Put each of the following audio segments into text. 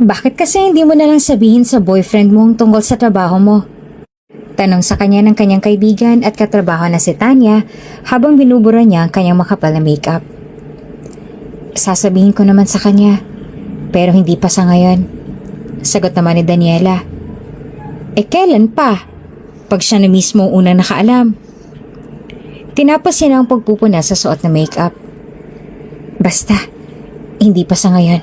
Bakit kasi hindi mo na lang sabihin sa boyfriend mong tungkol sa trabaho mo? Tanong sa kanya ng kanyang kaibigan at katrabaho na si Tanya habang binubura niya ang kanyang makapal na makeup. Sasabihin ko naman sa kanya, pero hindi pa sa ngayon. Sagot naman ni Daniela. Kailan pa? Pag siya na mismo ang unang nakaalam. Tinapos niya ang pagpupuna sa suot na makeup. Basta, hindi pa sa ngayon.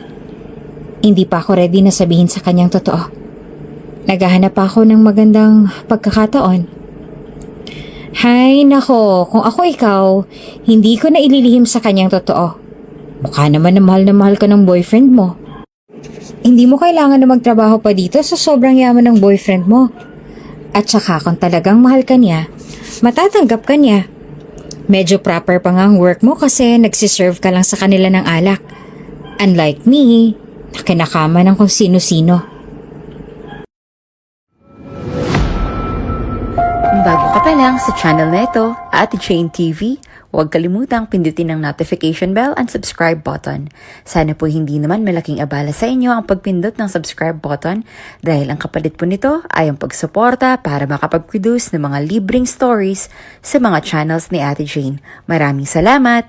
Hindi pa ako ready na sabihin sa kanyang totoo. Naghahanap pa ako ng magandang pagkakataon. Hay nako, kung ako ikaw, hindi ko na ililihim sa kanyang totoo. Mukha naman na mahal ka ng boyfriend mo. Hindi mo kailangan na magtrabaho pa dito sa sobrang yaman ng boyfriend mo. At saka kung talagang mahal ka niya, matatanggap ka niya. Medyo proper pa nga ang work mo kasi nagsiserve ka lang sa kanila ng alak. Unlike me, nakinakama ng kung sino-sino. Kung bago ka pa lang sa channel na ito, Ate Jane TV, huwag kalimutang pindutin ang notification bell and subscribe button. Sana po hindi naman malaking abala sa inyo ang pagpindot ng subscribe button dahil ang kapalit po nito ay ang pagsuporta para makapag-produce ng mga libreng stories sa mga channels ni Ate Jane. Maraming salamat!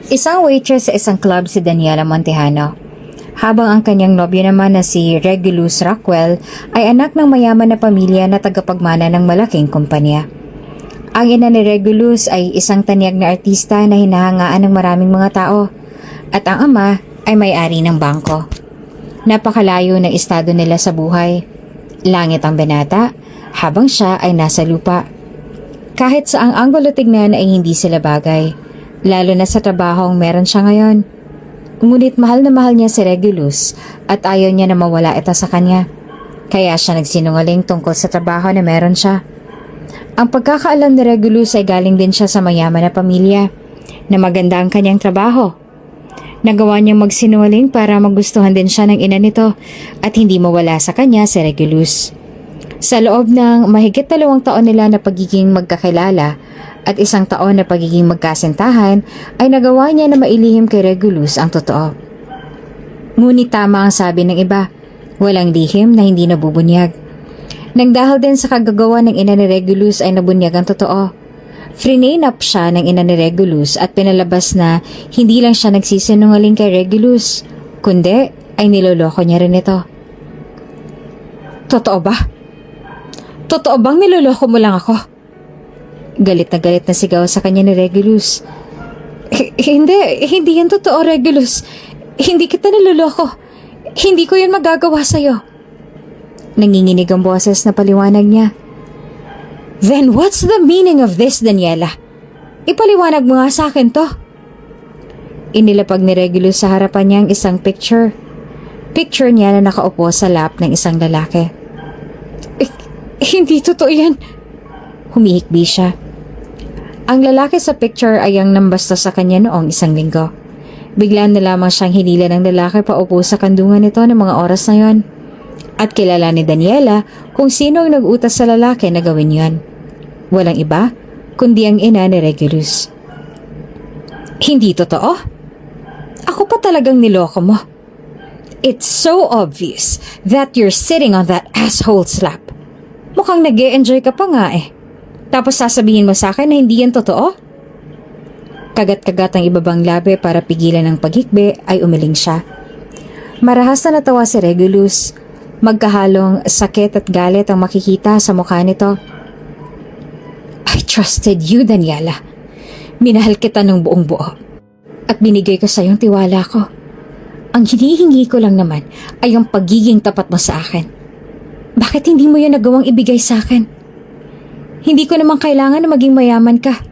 Isang waitress sa isang club si Daniela Montejano. Habang ang kanyang nobyo naman na si Regulus Rockwell ay anak ng mayaman na pamilya na tagapagmana ng malaking kumpanya. Ang ina ni Regulus ay isang tanyag na artista na hinahangaan ng maraming mga tao at ang ama ay may-ari ng bangko. Napakalayo ng estado nila sa buhay. Langit ang binata habang siya ay nasa lupa. Kahit sa ang anggulo tignan ay hindi sila bagay, lalo na sa trabahong meron siya ngayon. Ngunit mahal na mahal niya si Regulus at ayaw niya na mawala ito sa kanya. Kaya siya nagsinungaling tungkol sa trabaho na meron siya. Ang pagkakaalam ni Regulus ay galing din siya sa mayaman na pamilya na maganda ang kanyang trabaho. Nagawa niyang magsinungaling para magustuhan din siya ng ina nito at hindi mawala sa kanya si Regulus. Sa loob ng mahigit 2 taon nila na pagiging magkakilala at 1 taon na pagiging magkasintahan ay nagawa niya na mailihim kay Regulus ang totoo. Ngunit tama ang sabi ng iba, walang lihim na hindi nabubunyag. Nang dahil din sa kagagawa ng ina ni Regulus ay nabunyag ang totoo. Frinain up siya ng ina ni Regulus at pinalabas na hindi lang siya nagsisinungaling kay Regulus, kundi ay niloloko niya rin ito. Totoo ba? Totoo bang niloloko mo lang ako? Galit na sigaw sa kanya ni Regulus. Hindi yan totoo, Regulus. Hindi kita niloloko. Hindi ko yan magagawa sa'yo. Nanginginig ang boses na paliwanag niya. Then what's the meaning of this, Daniela? Ipaliwanag mo nga sa akin to. Inilapag ni Regulus sa harapan niya ang isang picture. Picture niya na nakaupo sa lap ng isang lalaki. Hindi totoo yan. Humihikbi siya. Ang lalaki sa picture ay ang nambasta sa kanya noong 1 linggo. Bigla na lamang siyang hinila ng lalaki paupo sa kandungan nito ng mga oras na yon. At kilala ni Daniela kung sino ang nag-utas sa lalaki na gawin yon. Walang iba, kundi ang ina ni Regulus. Hindi totoo? Ako pa talagang niloko mo. It's so obvious that you're sitting on that asshole's lap. Mukhang nag-e-enjoy ka pa nga eh. Tapos sasabihin mo sa akin na hindi yan totoo? Kagat-kagat ang ibabang labi para pigilan ang paghikbi ay umiling siya. Marahas na natawa si Regulus. Magkahalong sakit at galit ang makikita sa mukha nito. I trusted you, Daniela. Minahal kita ng buong buo. At binigay ko sa iyong tiwala ko. Ang hinihingi ko lang naman ay ang pagiging tapat mo sa akin. Bakit hindi mo yan nagawang ibigay sa akin? Hindi ko naman kailangan na maging mayaman ka.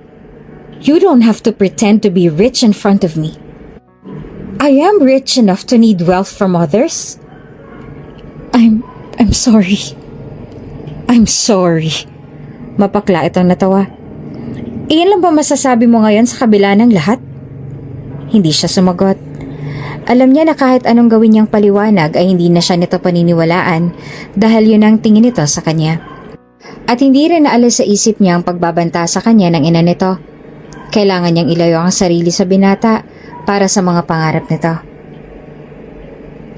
You don't have to pretend to be rich in front of me. I am rich enough to need wealth from others. I'm sorry. I'm sorry. Mapakla itong natawa. Iyan lang ba masasabi mo ngayon sa kabila ng lahat? Hindi siya sumagot. Alam niya na kahit anong gawin niyang paliwanag ay hindi na siya nito paniniwalaan dahil yun ang tingin nito sa kanya. At hindi rin naalis sa isip niya ang pagbabanta sa kanya ng ina nito. Kailangan niyang ilayo ang sarili sa binata para sa mga pangarap nito.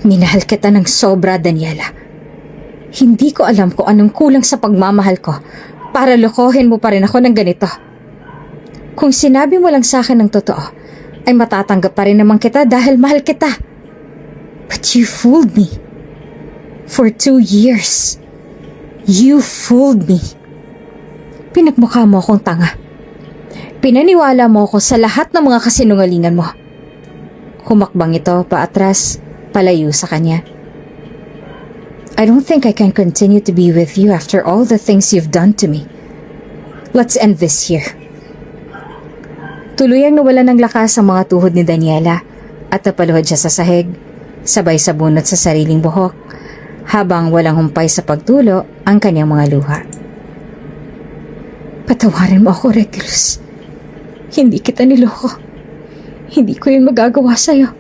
Minahal kita ng sobra, Daniela. Hindi ko alam kung anong kulang sa pagmamahal ko para lokohin mo pa rin ako ng ganito. Kung sinabi mo lang sa akin ng totoo, ay matatanggap pa rin naman kita dahil mahal kita. But you fooled me. For 2 years. You fooled me. Pinagmukha mo akong tanga. Pinaniwala mo ako sa lahat ng mga kasinungalingan mo. Humakbang ito paatras, palayo sa kanya. I don't think I can continue to be with you after all the things you've done to me. Let's end this here. Tuluyang nawala ng lakas ang mga tuhod ni Daniela at napaluhod siya sa sahig, sabay sa bunot sa sariling buhok, habang walang humpay sa pagtulo ang kanyang mga luha. Patawarin mo ako, Regulus. Hindi kita niloko. Hindi ko yun magagawa sa'yo.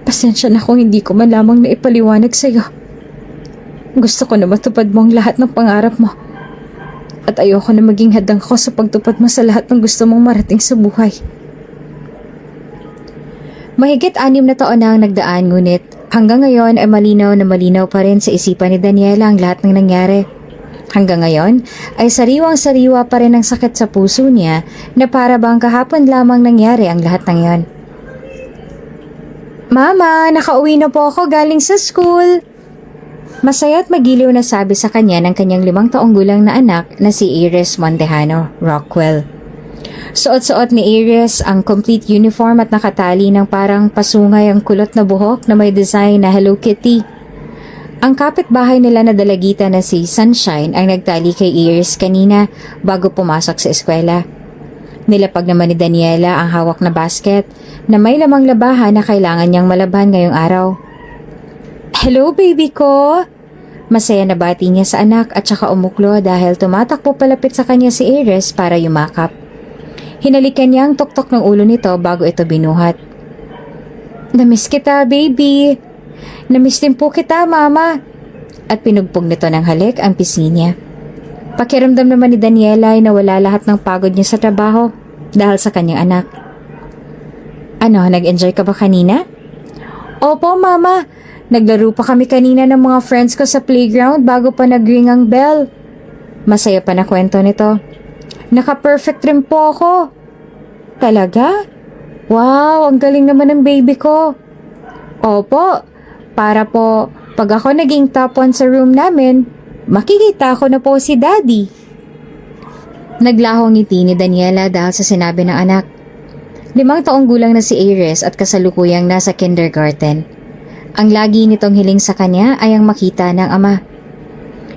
Pasensya na kung hindi ko man lamang naipaliwanag sa'yo. Gusto ko na matupad mo ang lahat ng pangarap mo. At ayoko na maging hadang ko sa pagtupad mo sa lahat ng gusto mong marating sa buhay. Mahigit 6 na taon na ang nagdaan, ngunit hanggang ngayon ay malinaw na malinaw pa rin sa isipan ni Daniela ang lahat ng nangyari. Hanggang ngayon ay sariwang-sariwa pa rin ang sakit sa puso niya na para bang kahapon lamang nangyari ang lahat ng yon. Mama, nakauwi na po ako galing sa school. Masaya at magiliw na sabi sa kanya ng kanyang 5 taong gulang na anak na si Iris Montejano Rockwell. Suot-suot ni Iris ang complete uniform at nakatali ng parang pasungay ang kulot na buhok na may design na Hello Kitty. Ang kapitbahay nila na dalagita na si Sunshine ang nagtali kay Iris kanina bago pumasok sa eskwela. Nilapag naman ni Daniela ang hawak na basket na may lamang labahan na kailangan niyang malaban ngayong araw. Hello, baby ko! Masaya na bati niya sa anak at saka umuklo dahil tumatakbo palapit sa kanya si Iris para yumakap. Hinalikan niya ang tuktok ng ulo nito bago ito binuhat. Namiss kita, baby! Namiss din po kita, mama! At pinugpog nito ng halik ang pisngi niya. Pakiramdam naman ni Daniela ay nawala lahat ng pagod niya sa trabaho dahil sa kanyang anak. Ano, nag-enjoy ka ba kanina? Opo, mama! Naglaro pa kami kanina ng mga friends ko sa playground bago pa nag-ring ang bell. Masaya pa na kwento nito. Naka-perfect rin po ako. Talaga? Wow, ang galing naman ng baby ko. Opo, para po pag ako naging top 1 sa room namin, makikita ko na po si Daddy. Naglahong ngiti ni Daniela dahil sa sinabi ng anak. 5 taong gulang na si Iris at kasalukuyang nasa kindergarten. Ang lagi nitong hiling sa kanya ay ang makita ng ama.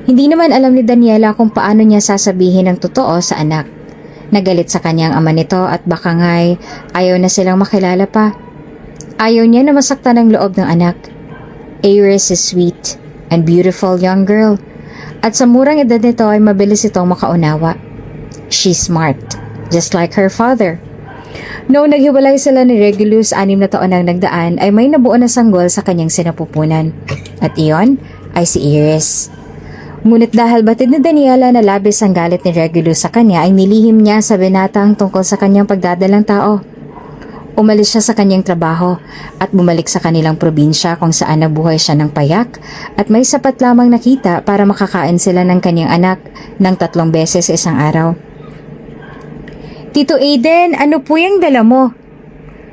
Hindi naman alam ni Daniela kung paano niya sasabihin ang totoo sa anak. Nagalit sa kanyang ama nito at baka nga'y ayaw na silang makilala pa. Ayaw niya na masaktan ang loob ng anak. Iris is sweet and beautiful young girl. At sa murang edad nito ay mabilis itong makaunawa. She's smart, just like her father. Noong naghiwalay sila ni Regulus 6 na taon ang nagdaan ay may nabuo na sanggol sa kanyang sinapupunan. At iyon ay si Iris. Ngunit dahil batid ni Daniela na labis ang galit ni Regulus sa kanya ay nilihim niya sa binatang tungkol sa kanyang pagdadalang tao. Umalis siya sa kanyang trabaho at bumalik sa kanilang probinsya kung saan nabuhay siya ng payak at may sapat lamang nakita para makakain sila ng kanyang anak ng 3 beses sa isang araw. Tito Aiden, ano po yung dala mo?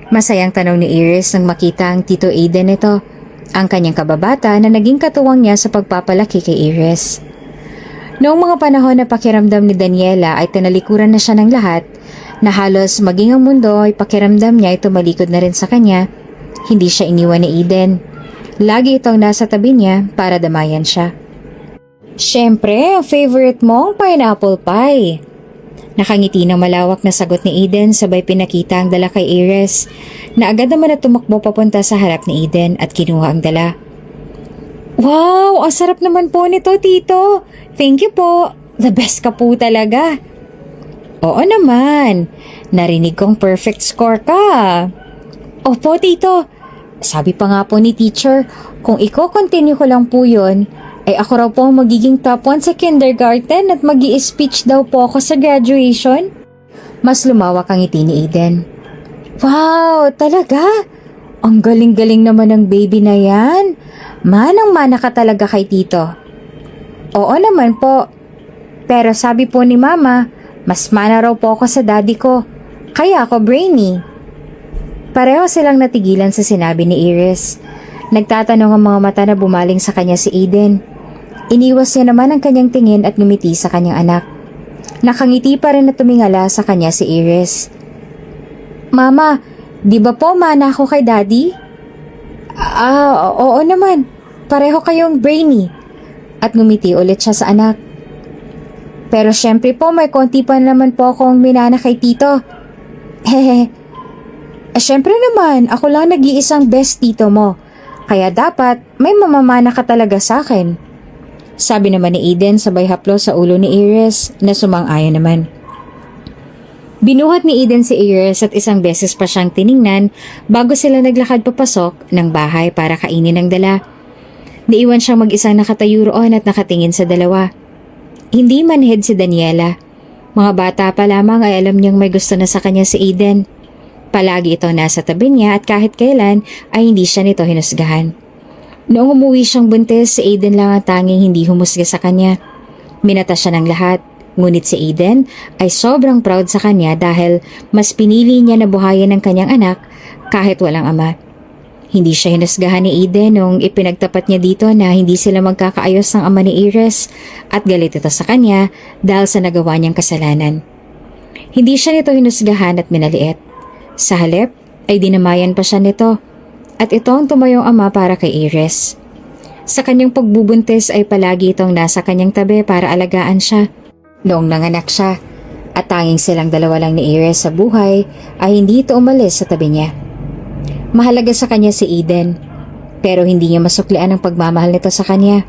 Masayang tanong ni Iris nang makita ang Tito Aiden nito, ang kanyang kababata na naging katuwang niya sa pagpapalaki kay Iris. Noong mga panahon na pakiramdam ni Daniela ay tinalikuran na siya ng lahat, na halos maging ang mundo ay pakiramdam niya ay tumalikod na rin sa kanya, hindi siya iniwan ni Aiden. Lagi itong nasa tabi niya para damayan siya. Siyempre, ang favorite mo, pineapple pie. Nakangiti ng malawak na sagot ni Aiden sabay pinakita ang dala kay Iris na agad naman na tumakbo papunta sa harap ni Aiden at kinuha ang dala. Wow! Ang sarap naman po nito, Tito! Thank you po! The best ka po talaga! Oo naman! Narinig kong perfect score ka! Opo, Tito! Sabi pa nga po ni teacher, kung i-continue ko lang po yun, ay ako raw po ang magiging top 1 sa kindergarten at mag-i-speech daw po ako sa graduation. Mas lumawak ang ngiti ni Aiden. Wow, talaga? Ang galing-galing naman ng baby na yan. Manang-mana ka talaga kay tito. Oo naman po. Pero sabi po ni mama, mas mana raw po ako sa daddy ko. Kaya ako brainy. Pareho silang natigilan sa sinabi ni Iris. Nagtatanong ang mga mata na bumaling sa kanya si Aiden. Iniwas niya naman ang kanyang tingin at ngumiti sa kanyang anak. Nakangiti pa rin na tumingala sa kanya si Iris. Mama, di ba po mana ako kay daddy? Oo naman. Pareho kayong brainy. At ngumiti ulit siya sa anak. Pero syempre po may konti pa naman po akong minana kay tito. Hehe. Syempre naman, ako lang nag-iisang best tito mo. Kaya dapat may mamamana ka talaga sa akin. Sabi naman ni Aiden sabay haplo sa ulo ni Iris na sumang-ayon naman. Binuhat ni Aiden si Iris at isang beses pa siyang tiningnan bago sila naglakad papasok ng bahay para kainin ang dala. Naiwan siyang mag-isang nakatayo roon at nakatingin sa dalawa. Hindi manhid si Daniela. Mga bata pa lamang ay alam niyang may gusto na sa kanya si Aiden. Palagi itong nasa tabi niya at kahit kailan ay hindi siya nito hinusgahan. Noong umuwi siyang buntis, si Aiden lang ang tanging hindi humusga sa kanya. Minata siya ng lahat. Ngunit si Aiden ay sobrang proud sa kanya dahil mas pinili niya na buhayin ang kanyang anak kahit walang ama. Hindi siya hinusgahan ni Aiden nung ipinagtapat niya dito na hindi sila magkakaayos ng ama ni Iris at galit ito sa kanya dahil sa nagawa niyang kasalanan. Hindi siya nito hinusgahan at minaliit. Sa halip ay dinamayan pa siya nito at ito ang tumayong ama para kay Iris. Sa kanyang pagbubuntis ay palagi itong nasa kanyang tabi para alagaan siya. Noong nanganak siya at tanging silang dalawa lang ni Iris sa buhay ay hindi ito umalis sa tabi niya. Mahalaga sa kanya si Aiden pero hindi niya masuklian ang pagmamahal nito sa kanya.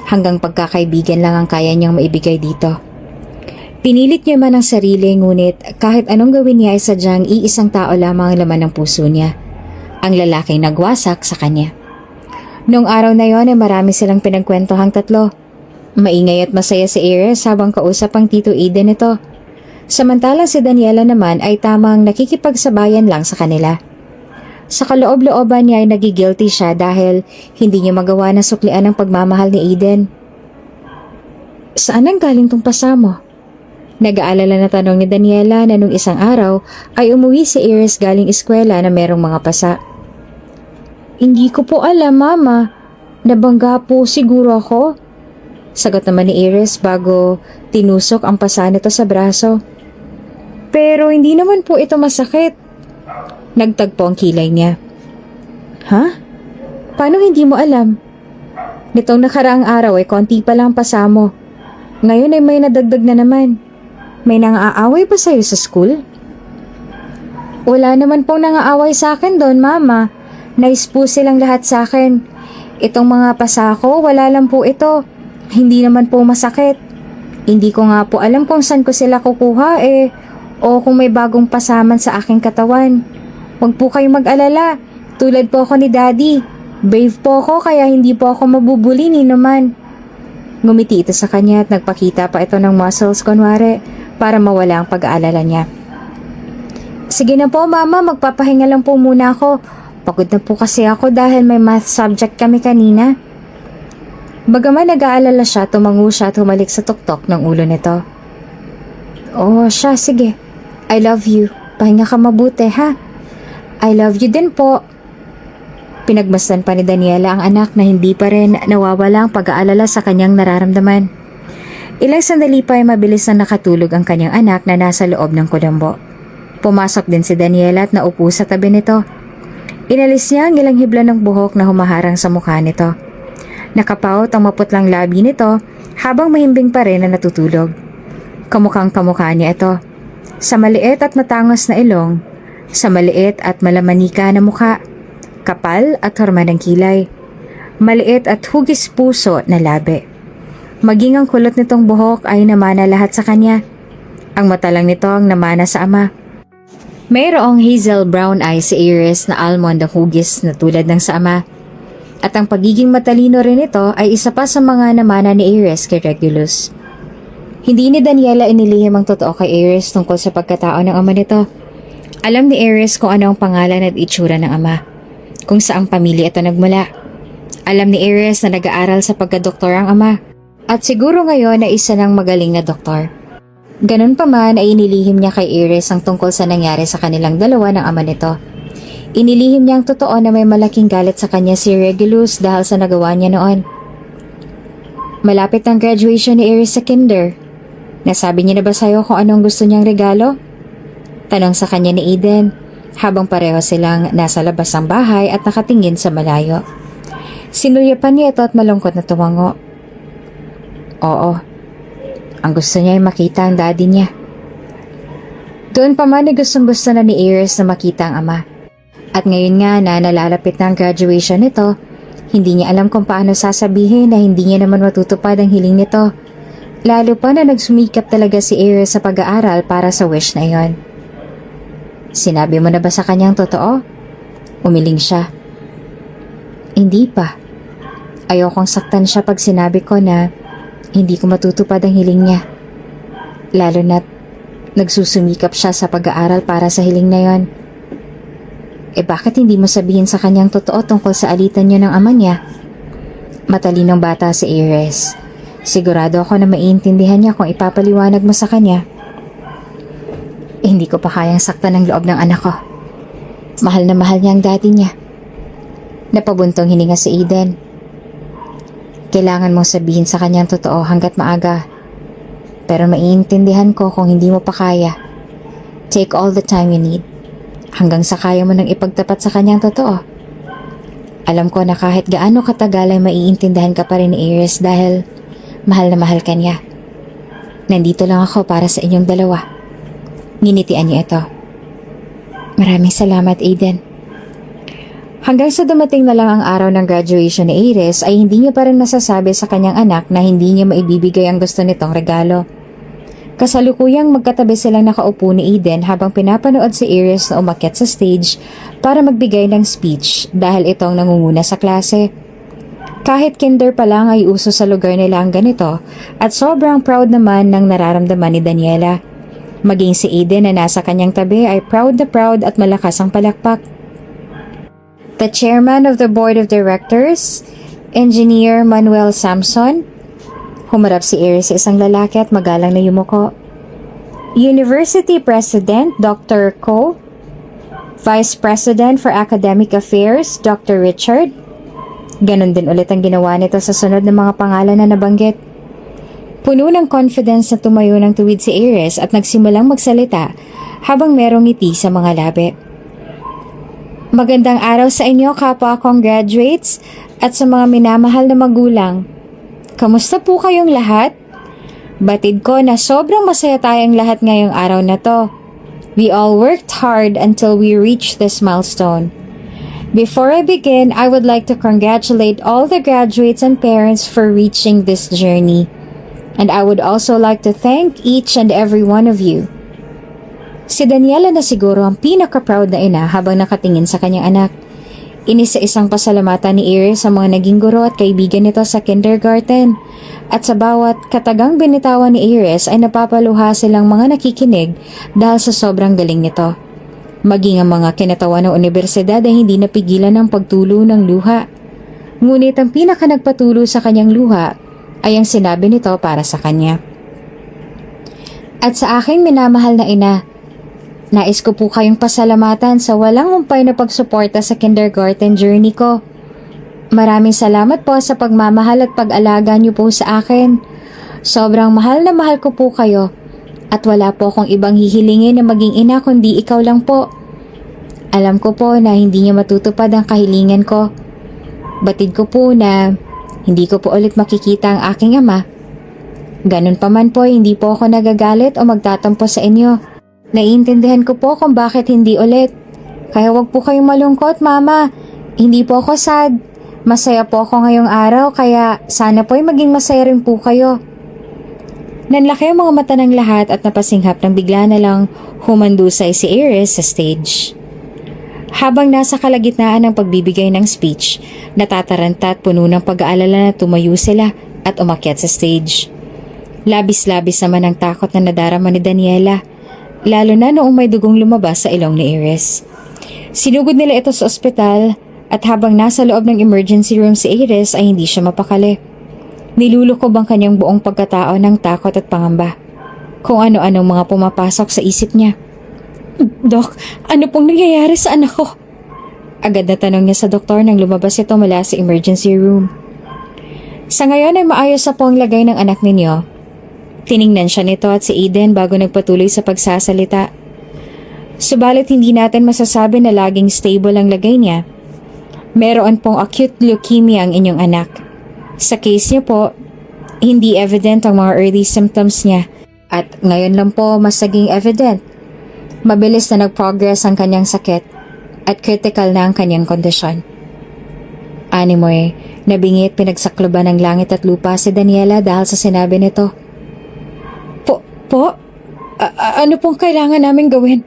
Hanggang pagkakaibigan lang ang kaya niyang maibigay dito. Pinilit niya man ang sarili ngunit kahit anong gawin niya ay sadyang iisang tao lamang ang laman ng puso niya. Ang lalaking nagwasak sa kanya. Noong araw na yon ay marami silang pinagkwentohang tatlo. Maingay at masaya si Iris habang kausap ang Tito Aiden nito. Samantalang si Daniela naman ay tamang nakikipagsabayan lang sa kanila. Sa kaloob-looban niya ay nagigilty siya dahil hindi niya magawa na suklian ang pagmamahal ni Aiden. Saan ang galing tong pasa mo? Nag-aalala na tanong ni Daniela na nung isang araw ay umuwi si Iris galing eskwela na merong mga pasa. Hindi ko po alam, Mama. Nabangga po siguro ako. Sagot naman ni Iris bago tinusok ang pasa nito sa braso. Pero hindi naman po ito masakit. Nagtagpo ang kilay niya. Ha? Paano hindi mo alam? Nitong nakaraang araw ay konti pa lang pasa mo. Ngayon ay may nadagdag na naman. May nang-aaway pa sa'yo sa school? Wala naman pong nang-aaway sa akin doon, Mama. Nice po silang lahat sa akin. Itong mga pasa ko, wala lang po ito. Hindi naman po masakit. Hindi ko nga po alam kung saan ko sila kukuha o kung may bagong pasaman sa aking katawan. Huwag po kayong mag-alala. Tulad po ako ni Daddy. Brave po ako kaya hindi po ako mabubuli ni naman. Ngumiti ito sa kanya at nagpakita pa ito ng muscles kunwari para mawala ang pag-aalala niya. Sige na po, Mama. Magpapahinga lang po muna ako. Pagod na po kasi ako dahil may math subject kami kanina. Bagaman nag-aalala siya, tumango siya at humalik sa tuktok ng ulo nito. Oh, siya, sige. I love you. Pahinga ka mabuti, ha? I love you din po. Pinagmasdan pa ni Daniela ang anak na hindi pa rin nawawala ang pag-aalala sa kanyang nararamdaman. Ilang sandali pa ay mabilis na nakatulog ang kanyang anak na nasa loob ng kulambo. Pumasok din si Daniela at naupo sa tabi nito. Inalis niya ang ilang hibla ng buhok na humaharang sa mukha nito. Nakapaot ang maputlang labi nito habang mahimbing pa rin na natutulog. Kamukhang kamukha niya ito. Sa maliit at matangos na ilong, sa maliit at malamanika na mukha, kapal at horma ng kilay, maliit at hugis puso na labi. Maging ang kulot nitong buhok ay namana lahat sa kanya. Ang mata lang nito ang namana sa ama. Mayroong hazel brown eyes si Iris na almond ang hugis na tulad ng sa ama. At ang pagiging matalino rin ito ay isa pa sa mga namana ni Iris kay Regulus. Hindi ni Daniela inilihim ang totoo kay Iris tungkol sa pagkatao ng ama nito. Alam ni Iris kung ano ang pangalan at itsura ng ama, kung saang pamilya ito nagmula. Alam ni Iris na nag-aaral sa pagkadoktor ang ama, at siguro ngayon na isa ng magaling na doktor. Ganun pa man ay inilihim niya kay Iris ang tungkol sa nangyari sa kanilang dalawa ng ama nito. Inilihim niya ang totoo na may malaking galit sa kanya si Regulus dahil sa nagawa niya noon. Malapit ang graduation ni Iris sa kinder. Nasabi niya na ba sa'yo kung anong gusto niyang regalo? Tanong sa kanya ni Eden habang pareho silang nasa labas ng bahay at nakatingin sa malayo. Sinulyapan niya ito at malungkot na tumango. Oo, ang gusto niya ay makita ang daddy niya. Doon pa man ay gustong-gusto na ni Iris na makita ang ama. At ngayon nga na nalalapit na ang graduation nito, hindi niya alam kung paano sasabihin na hindi niya naman matutupad ang hiling nito. Lalo pa na nagsumikap talaga si Iris sa pag-aaral para sa wish na yon. Sinabi mo na ba sa kanyang totoo? Umiling siya. Hindi pa. Ayokong saktan siya pag sinabi ko na hindi ko matutupad ang hiling niya. Lalo na't nagsusumikap siya sa pag-aaral para sa hiling na yon. Bakit hindi mo sabihin sa kanyang totoo tungkol sa alitan niya ng ama niya? Matalinong bata si Iris. Sigurado ako na maiintindihan niya kung ipapaliwanag mo sa kanya. Hindi ko pa kayang saktan ang loob ng anak ko. Mahal na mahal niya ang daddy niya. Napabuntong hininga si Eden. Kailangan mong sabihin sa kanyang totoo hanggat maaga. Pero maiintindihan ko kung hindi mo pa kaya. Take all the time you need. Hanggang sa kaya mo nang ipagtapat sa kanyang totoo. Alam ko na kahit gaano katagal ay maiintindihan ka pa rin ni Iris dahil mahal na mahal ka niya. Nandito lang ako para sa inyong dalawa. Nginitian niya ito. Maraming salamat, Aiden. Hanggang sa dumating na lang ang araw ng graduation ni Iris ay hindi niya pa rin nasasabi sa kanyang anak na hindi niya maibibigay ang gusto nitong regalo. Kasalukuyang magkatabi silang nakaupo ni Eden habang pinapanood si Iris na umakyat sa stage para magbigay ng speech dahil itong nangunguna sa klase. Kahit kinder pa lang ay uso sa lugar nila ang ganito at sobrang proud naman ng nararamdaman ni Daniela. Maging si Eden na nasa kanyang tabi ay proud na proud at malakas ang palakpak. The chairman of the board of directors, Engineer Manuel Samson. Humarap si Iris sa isang lalaki at magalang na yumuko. University President Dr. Ko, Vice President for Academic Affairs Dr. Richard. Ganon din ulit ang ginawa nito sa sunod ng mga pangalan na nabanggit. Puno ng confidence na tumayo ng tuwid si Iris at nagsimulang magsalita habang merong ngiti sa mga labi. Magandang araw sa inyo kapwa kong graduates at sa mga minamahal na magulang. Kamusta po kayong lahat? Batid ko na sobrang masaya tayong lahat ngayong araw na to. We all worked hard until we reached this milestone. Before I begin, I would like to congratulate all the graduates and parents for reaching this journey. And I would also like to thank each and every one of you. Si Daniela na siguro ang pinaka-proud na ina habang nakatingin sa kanyang anak. Inisa-isang pasalamatan ni Iris sa mga naging guro at kaibigan nito sa kindergarten. At sa bawat katagang binitawan ni Iris ay napapaluha silang mga nakikinig dahil sa sobrang galing nito. Maging ang mga kinatawan ng universidad ay hindi napigilan ng pagtulo ng luha. Ngunit ang pinaka nagpatulo sa kanyang luha ay ang sinabi nito para sa kanya. At sa aking minamahal na ina, nais ko po kayong pasalamatan sa walang humpay na pagsuporta sa kindergarten journey ko. Maraming salamat po sa pagmamahal at pag-alaga niyo po sa akin. Sobrang mahal na mahal ko po kayo at wala po akong ibang hihilingin na maging ina kundi ikaw lang po. Alam ko po na hindi niya matutupad ang kahilingan ko. Batid ko po na hindi ko po ulit makikita ang aking ama. Ganun pa man po, hindi po ako nagagalit o magtatampo sa inyo. Naiintindihan ko po kung bakit hindi ulit. Kaya wag po kayong malungkot, Mama. Hindi po ako sad. Masaya po ako ngayong araw, kaya sana po'y maging masaya rin po kayo. Nanlaki ang mga mata ng lahat at napasinghap nang bigla na lang humandusay si Iris sa stage. Habang nasa kalagitnaan ng pagbibigay ng speech, natataranta at puno ng pag-aalala na tumayo sila at umakyat sa stage. Labis-labis naman ang takot na nadarama ni Daniela. lalo na noong may dugong lumabas sa ilong ni Iris. Sinugod nila ito sa ospital at habang nasa loob ng emergency room si Iris ay hindi siya mapakali. Nilulukob ang kanyang buong pagkatao ng takot at pangamba. Kung ano-anong mga pumapasok sa isip niya. Dok, ano pong nangyayari sa anak ko? Agad na tanong niya sa doktor nang lumabas ito mula sa emergency room. Sa ngayon ay maayos na po ang lagay ng anak ninyo. Tiningnan siya nito at si Eden bago nagpatuloy sa pagsasalita. Subalit hindi natin masasabi na laging stable ang lagay niya. Meron pong acute leukemia ang inyong anak. Sa case niya po, hindi evident ang mga early symptoms niya. At ngayon lang po mas naging evident. Mabilis na nag-progress ang kanyang sakit at critical na ang kanyang kondisyon. Animoy, nabingit pinagsakloban ng langit at lupa si Daniela dahil sa sinabi nito. Ano pong kailangan namin gawin?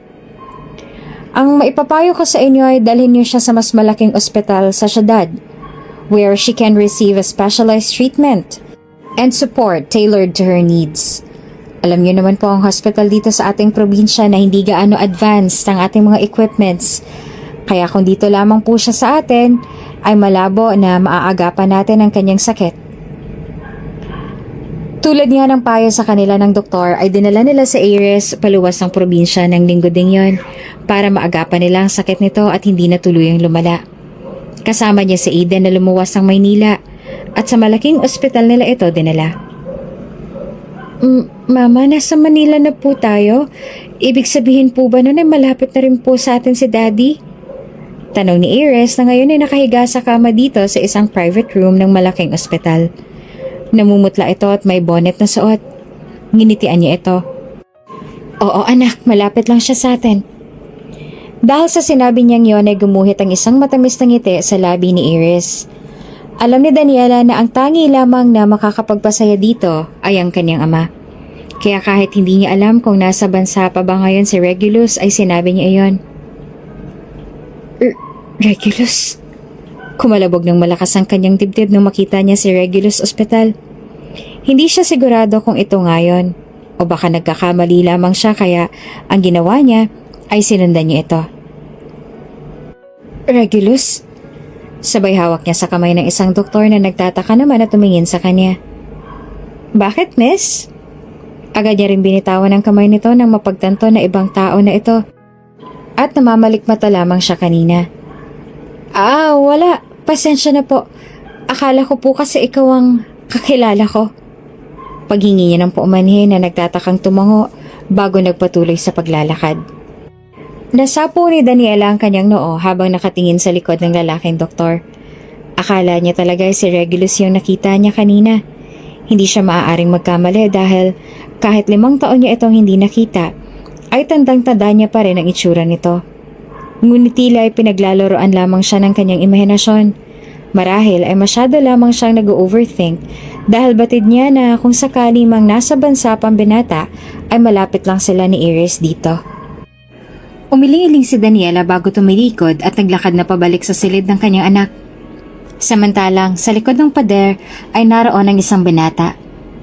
Ang maipapayo ko sa inyo ay dalhin niyo siya sa mas malaking ospital sa syudad where she can receive a specialized treatment and support tailored to her needs. Alam niyo naman po ang hospital dito sa ating probinsya na hindi gaano advanced ang ating mga equipments. Kaya kung dito lamang po siya sa atin, ay malabo na maaagapan natin ang kanyang sakit. Tulad nga ng payo sa kanila ng doktor ay dinala nila sa Iris paluwas ng probinsya ng linggo ding yon para maagapan nila ang sakit nito at hindi na tuluyang lumala. Kasama niya si Eden na lumuwas ng Maynila at sa malaking ospital nila ito dinala. Mama, nasa Manila na po tayo? Ibig sabihin po ba nun ay malapit na rin po sa atin si Daddy? Tanong ni Iris na ngayon ay nakahiga sa kama dito sa isang private room ng malaking ospital. Namumutla ito at may bonnet na suot. Nginitian niya ito. Oo anak, malapit lang siya sa atin. Dahil sa sinabi niyang yon ay gumuhit ang isang matamis na ngiti sa labi ni Iris. Alam ni Daniela na ang tangi lamang na makakapagpasaya dito ay ang kanyang ama. Kaya kahit hindi niya alam kung nasa bansa pa ba ngayon si Regulus ay sinabi niya iyon. Regulus? Kumalabog ng malakas ang kanyang dibdib nung makita niya si Regulus Ospital. Hindi siya sigurado kung ito ngayon o baka nagkakamali lamang siya kaya ang ginawa niya ay sinundan niya ito. Regulus? Sabay hawak niya sa kamay ng isang doktor na nagtataka naman at tumingin sa kanya. Bakit, miss? Agad niya rin binitawan ang kamay nito nang mapagtanto na ibang tao na ito at namamalikmata lamang siya kanina. Wala. Pasensya na po. Akala ko po kasi ikaw ang kakilala ko. Paghingi niya ng paumanhin na nagtatakang tumango bago nagpatuloy sa paglalakad. Nasapo ni Daniela ang kanyang noo habang nakatingin sa likod ng lalaking doktor. Akala niya talaga si Regulus yung nakita niya kanina. Hindi siya maaaring magkamali dahil kahit 5 taon niya itong hindi nakita, ay tandang-tanda niya pa rin ang itsura nito. Ngunit tila ay pinaglalaroan lamang siya ng kanyang imahinasyon. Marahil ay masyado lamang siyang nag-overthink dahil batid niya na kung sakali mang nasa bansa pang binata ay malapit lang sila ni Iris dito. Umiling-iling si Daniela bago tumilikod at naglakad na pabalik sa silid ng kanyang anak. Samantalang sa likod ng pader ay naroon ang isang binata,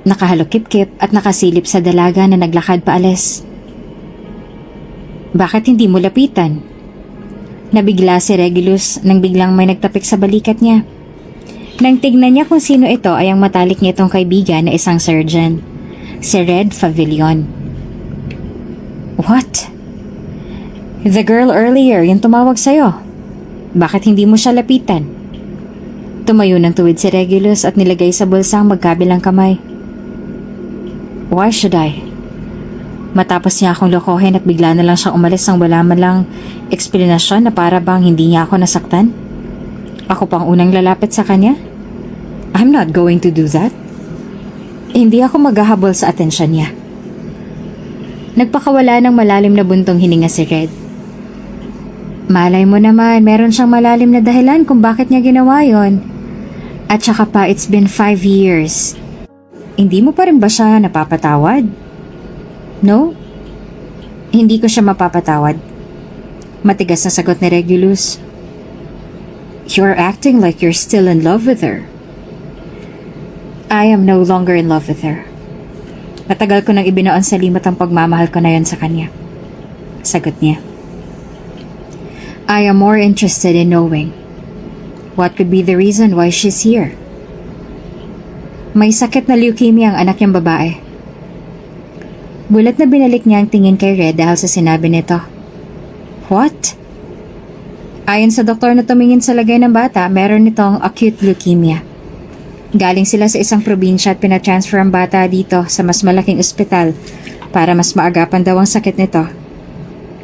nakahalukip-kip at nakasilip sa dalaga na naglakad paalis. Bakit hindi mo lapitan? Nabigla si Regulus nang biglang may nagtapik sa balikat niya. Nang tignan niya kung sino ito ay ang matalik nitong kaibigan na isang surgeon, si Red Favillon. What? The girl earlier yung tumawag sa'yo. Bakit hindi mo siya lapitan? Tumayo ng tuwid si Regulus at nilagay sa bulsa ang magkabilang kamay. Why should I? Matapos niya akong lokohin at bigla na lang siyang umalis nang wala man lang eksplanasyon na para bang hindi niya ako nasaktan. Ako pang unang lalapit sa kanya? I'm not going to do that. Hindi ako maghahabol sa atensyon niya. Nagpakawala ng malalim na buntong hininga si Red. Malay mo naman, meron siyang malalim na dahilan kung bakit niya ginawa yon. At saka pa, it's been 5 years. Hindi mo pa rin ba siya napapatawad? No? Hindi ko siya mapapatawad. Matigas na sagot ni Regulus. You're acting like you're still in love with her. I am no longer in love with her. Matagal ko nang ibinoon sa limot ang pagmamahal ko na yon sa kanya. Sagot niya. I am more interested in knowing what could be the reason why she's here. May sakit na leukemia ang anak niyang babae. Bulat na binalik niya ang tingin kay Red dahil sa sinabi nito. What? Ayon sa doktor na tumingin sa lagay ng bata, meron nitong acute leukemia. Galing sila sa isang probinsya at pinatransfer ang bata dito sa mas malaking ospital para mas maagapan daw ang sakit nito.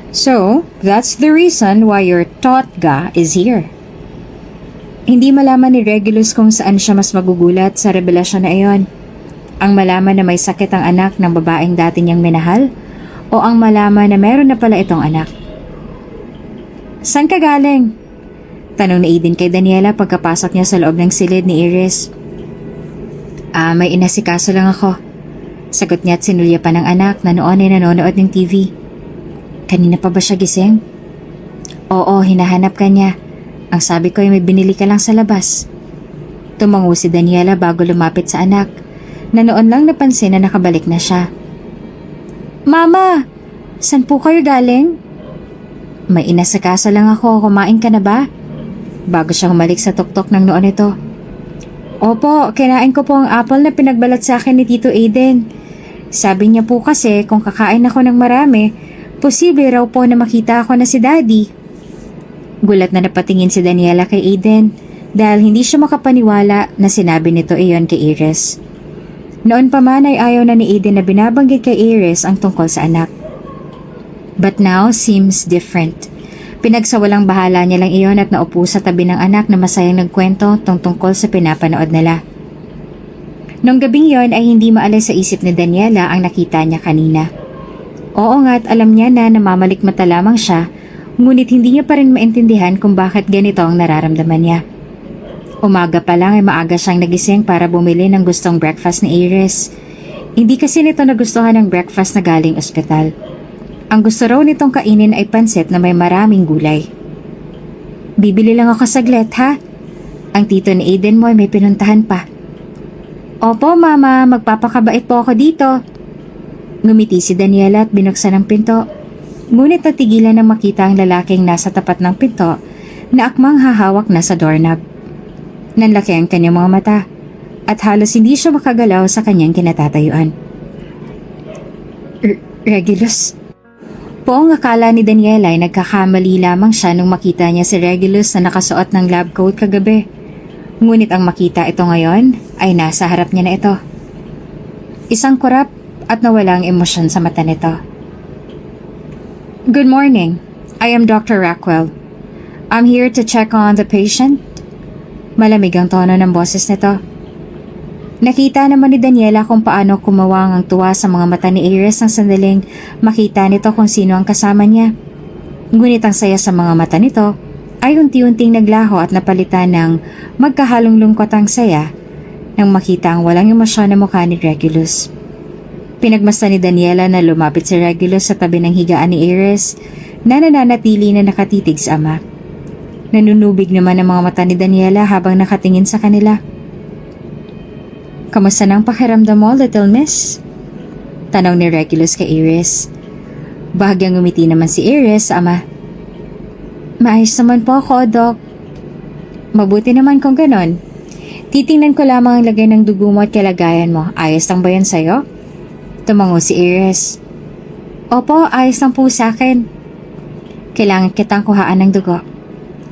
So, that's the reason why your Totga is here. Hindi malaman ni Regulus kung saan siya mas magugulat sa revelasyon na iyon. Ang malaman na may sakit ang anak ng babaeng dati niyang minahal o ang malaman na meron na pala itong anak. Saan ka galing? Tanong ni Aiden kay Daniela pagkapasok niya sa loob ng silid ni Iris. May inasikaso lang ako. Sagot niya at sinulya pa ng anak na noon ay nanonood ng TV. Kanina pa ba siya gising? Oo, hinahanap ka niya. Ang sabi ko ay may binili ka lang sa labas. Tumango si Daniela bago lumapit sa anak na noon lang napansin na nakabalik na siya. Mama, saan po kayo galing? May inasikaso lang ako, kumain ka na ba? Bago siya humalik sa tuktok ng noon ito. Opo, kinain ko po ang apple na pinagbalat sa akin ni Tito Aiden. Sabi niya po kasi kung kakain ako ng marami, posible raw po na makita ako na si Daddy. Gulat na napatingin si Daniela kay Aiden dahil hindi siya makapaniwala na sinabi nito iyon kay Iris. Noon pa man ay ayaw na ni Aiden na binabanggit kay Iris ang tungkol sa anak. But now seems different. Pinagsawalang bahala niya lang iyon at naupo sa tabi ng anak na masayang nagkwento tungkol sa pinapanood nila. Nung gabing yon ay hindi maalis sa isip ni Daniela ang nakita niya kanina. Oo nga't alam niya na namamalikmata lamang siya, ngunit hindi niya pa rin maintindihan kung bakit ganito ang nararamdaman niya. Umaga pa lang ay maaga siyang nagising para bumili ng gustong breakfast ni Iris. Hindi kasi nito nagustuhan ng breakfast na galing ospital. Ang gusto raw nitong kainin ay pansit na may maraming gulay. Bibili lang ako saglit ha? Ang tito ni Aiden mo ay may pinuntahan pa. Opo mama, magpapakabait po ako dito. Ngumiti si Daniela at binuksan ang pinto. Ngunit natigilan nang makita ang lalaking nasa tapat ng pinto na akmang hahawak na sa doorknob. Nanlaki ang kanyang mga mata at halos hindi siya makagalaw sa kanyang kinatatayuan. Regulus? Poong akala ni Daniela ay nagkakamali lamang siya nung makita niya si Regulus na nakasuot ng lab coat kagabi. Ngunit ang makita ito ngayon ay nasa harap niya na ito. Isang kurap at nawalang emosyon sa mata nito. Good morning. I am Dr. Rockwell. I'm here to check on the patient. Malamig ang tono ng boses nito. Nakita naman ni Daniela kung paano kumawang ang tuwa sa mga mata ni Iris nang sandaling makita nito kung sino ang kasama niya. Ngunit ang saya sa mga mata nito ay unti-unting naglaho at napalitan ng magkahalong lungkot ang saya nang makita ang walang emosyon na mukha ni Regulus. Pinagmasdan ni Daniela na lumapit si Regulus sa tabi ng higaan ni Iris na nananatili na nakatitig sa ama. Nanunubig naman ang mga mata ni Daniela habang nakatingin sa kanila. Kamusta nang pakiramdam mo, little miss? Tanong ni Regulus kay Iris. Bahagyang ngumiti naman si Iris sa ama. Maayos naman po ako, Doc. Mabuti naman kung ganon. Titingnan ko lamang ang lagay ng dugo mo at kalagayan mo. Ayos lang ba yan sa'yo? Tumango si Iris. Opo, ayos lang po sa akin. Kailangan kitang kuhaan ng dugo.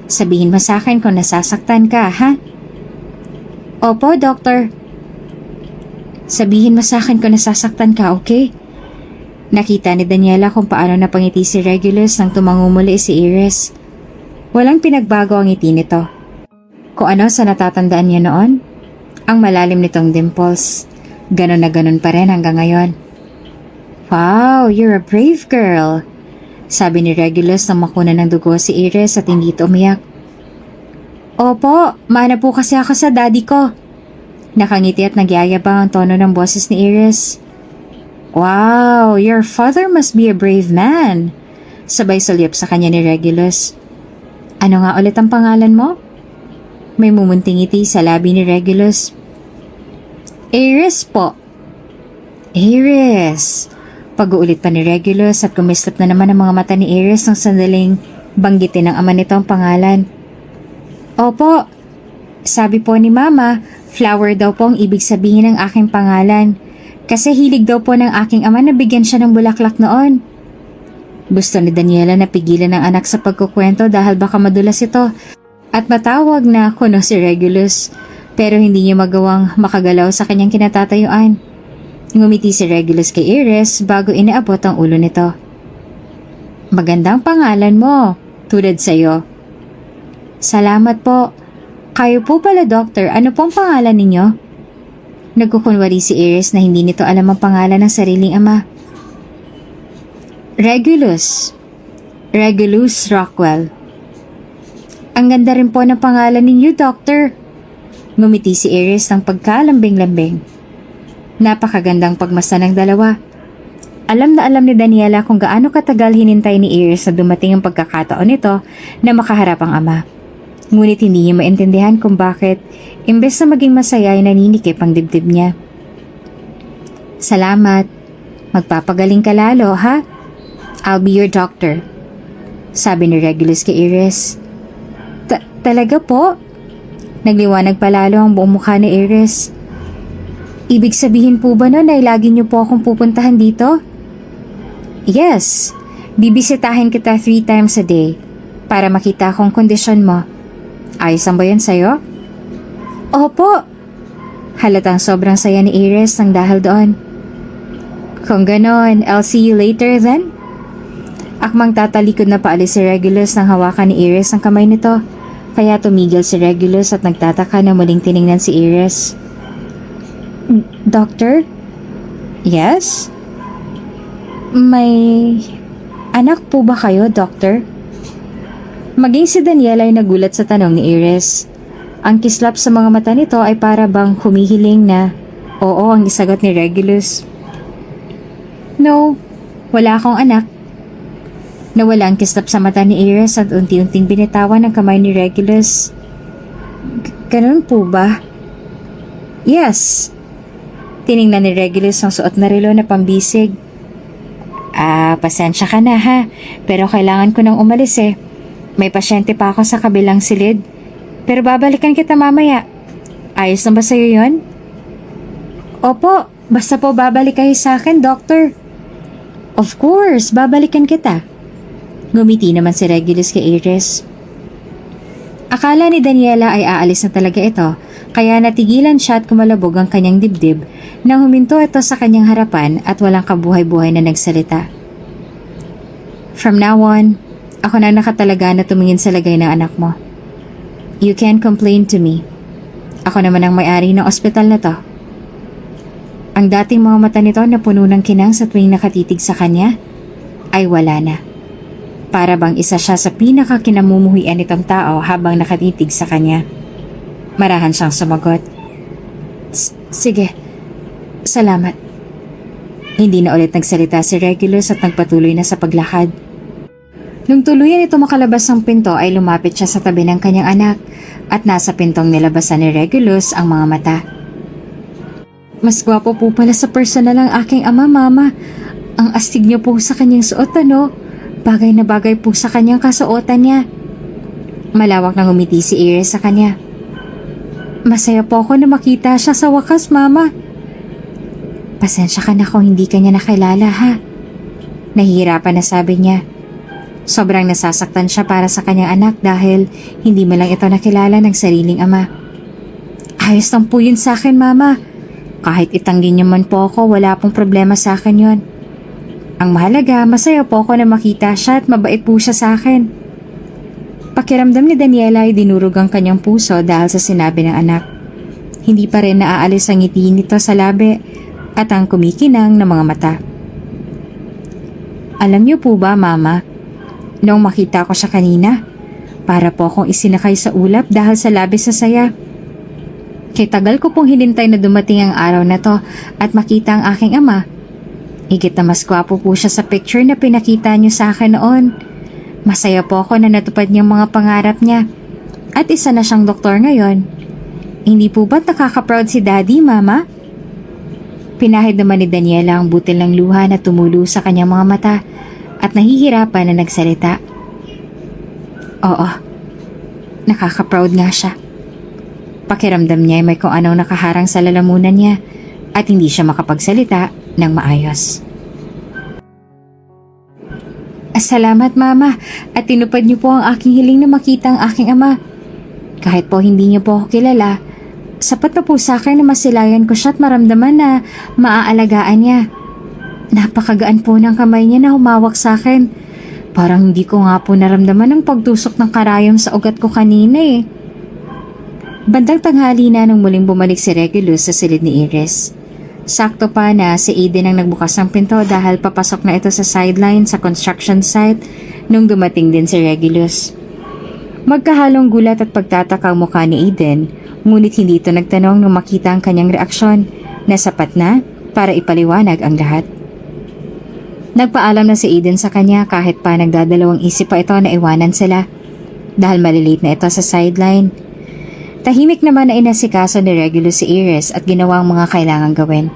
Sabihin mo sa akin kung nasasaktan ka, ha? Opo, Doctor. Sabihin mo sa akin kung nasasaktan ka, okay? Nakita ni Daniela kung paano napangiti si Regulus nang tumango muli si Iris. Walang pinagbago ang ngiti nito. Kung ano sa natatandaan niya noon, ang malalim nitong dimples. Ganon na ganon pa rin hanggang ngayon. Wow, you're a brave girl. Sabi ni Regulus nang makuna ng dugo si Iris at hindi ito umiyak. Opo, mana po kasi ako sa daddy ko. Nakangiti at nagyayabang ang tono ng boses ni Iris. Wow, your father must be a brave man. Sabay sulyap sa kanya ni Regulus. Ano nga ulit ang pangalan mo? May mumunting ngiti sa labi ni Regulus. Iris po. Iris. Pag-uulit pa ni Regulus at kumislap na naman ang mga mata ni Iris nang sandaling banggitin ng ama nito ang pangalan. Opo, sabi po ni Mama, Flower daw po ang ibig sabihin ng aking pangalan. Kasi hilig daw po ng aking ama na bigyan siya ng bulaklak noon. Gusto ni Daniela na pigilan ng anak sa pagkukwento dahil baka madulas ito at matawag na kuno si Regulus, pero hindi niya magawang makagalaw sa kanyang kinatatayuan. Ngumiti si Regulus kay Iris bago inaabot ang ulo nito. Magandang pangalan mo, tulad sa'yo. Salamat po. Kayo po pala, Doctor. Ano pong pangalan ninyo? Nagkukunwari si Iris na hindi nito alam ang pangalan ng sariling ama. Regulus. Regulus Rockwell. Ang ganda rin po ng pangalan ninyo, Doctor. Ngumiti si Iris ng pagkalambing-lambing. Napakagandang pagmasa ng dalawa. Alam na alam ni Daniela kung gaano katagal hinintay ni Iris na dumating ang pagkakataon nito na makaharap ang ama. Ngunit hindi niya maintindihan kung bakit, imbes na maging masaya ay naninikip ang dibdib niya. Salamat. Magpapagaling ka lalo, ha? I'll be your doctor. Sabi ni Regulus kay Iris. Talaga po? Nagliwanag palalo ang buong mukha ni Iris. Ibig sabihin po ba nun ay lagi niyo po akong pupuntahan dito? Yes. Bibisitahin kita 3 times a day para makita kong kondisyon mo. Ayos ang ba yan sa'yo? Opo. Halatang sobrang saya ni Iris nang dahil doon. Kung ganon, I'll see you later then? Akmang tatalikod na paalis si Regulus nang hawakan ni Iris ang kamay nito. Kaya tumigil si Regulus at nagtataka na muling tiningnan si Iris. Doctor? Yes? May anak po ba kayo, Doctor? Maging si Daniela ay nagulat sa tanong ni Iris. Ang kislap sa mga mata nito ay para bang humihiling na oo ang isagot ni Regulus. No, wala akong anak. Nawala ang kislap sa mata ni Iris at unti-unting binitawan ang kamay ni Regulus. Ganun po ba? Yes. Tiningnan ni Regulus ang suot na relo na pambisig. Pasensya ka na ha, pero kailangan ko nang umalis eh. May pasyente pa ako sa kabilang silid. Pero babalikan kita mamaya. Ayos na ba sa'yo yun? Opo, basta po babalik kayo sa akin, Doctor. Of course, babalikan kita. Ngumiti naman si Regulus kay Iris. Akala ni Daniela ay aalis na talaga ito, kaya natigilan siya at kumalabog ang kanyang dibdib nang huminto ito sa kanyang harapan at walang kabuhay-buhay na nagsalita. From now on, ako na nakatalaga na tumingin sa lagay ng anak mo. You can't complain to me. Ako naman ang may-ari ng ospital na to. Ang dating mga mata nito na puno ng kinang sa tuwing nakatitig sa kanya ay wala na. Para bang isa siya sa pinakakinamumuhian nitong tao habang nakatitig sa kanya. Marahan siyang sumagot. Sige, salamat. Hindi na ulit nagsalita si Regulus at nagpatuloy na sa paglakad. Nung tuluyan ito makalabas ng pinto ay lumapit siya sa tabi ng kanyang anak at nasa pintong nilabasan ni Regulus ang mga mata. Mas gwapo po pala sa personal ang aking ama, Mama. Ang astig niyo po sa kanyang suot, ano? Bagay na bagay po sa kanyang kasuotan niya. Malawak na ngumiti si Iris sa kanya. Masaya po ako na makita siya sa wakas, Mama. Pasensya ka na kung hindi ka niya nakilala, ha? Nahihirapan na sabi niya. Sobrang nasasaktan siya para sa kanyang anak dahil hindi mo lang ito nakilala ng sariling ama. Ayos lang po yun sa akin, Mama. Kahit itanggi niyo man po ako, wala pong problema sa akin yun. Ang mahalaga, masaya po ako na makita siya at mabait po siya sa akin. Pakiramdam ni Daniela ay dinurog ang kanyang puso dahil sa sinabi ng anak. Hindi pa rin naaalis ang ngiti nito sa labi at ang kumikinang ng mga mata. Alam niyo po ba, Mama, noong makita ko siya kanina, para po akong isinakay sa ulap dahil sa labis na saya. Kay tagal ko pong hinintay na dumating ang araw na to at makita ang aking ama. Higit na mas gwapo po siya sa picture na pinakita niyo sa akin noon. Masaya po ako na natupad niyang mga pangarap niya. At isa na siyang doktor ngayon. Hindi po ba't nakaka-proud si Daddy, Mama? Pinahid naman ni Daniela ang butil ng luha na tumulo sa kanyang mga mata at nahihirapan na nagsalita. Oo, nakaka-proud nga siya. Pakiramdam niya ay may kung anong nakaharang sa lalamunan niya at hindi siya makapagsalita ng maayos. Salamat Mama at tinupad niyo po ang aking hiling na makita ang aking ama. Kahit po hindi niyo po ako kilala, sapat na po sa akin na masilayan ko siya at maramdaman na maaalagaan niya. Napakagaan po ng kamay niya na humawak sa akin. Parang hindi ko nga po naramdaman ang pagtusok ng karayom sa ugat ko kanina eh. Bandang tanghali na nung muling bumalik si Regulus sa silid ni Iris. Sakto pa na si Aiden ang nagbukas ng pinto dahil papasok na ito sa sideline sa construction site nung dumating din si Regulus. Magkahalong gulat at pagtataka ang mukha ni Aiden, ngunit hindi ito nagtanong nung makita ang kanyang reaksyon na sapat na para ipaliwanag ang lahat. Nagpaalam na si Aiden sa kanya kahit pa nagdadalawang isip pa ito na iwanan sila dahil malilate na ito sa sideline. Tahimik naman na inasikaso ni Regulus si Iris at ginawa ang mga kailangang gawin.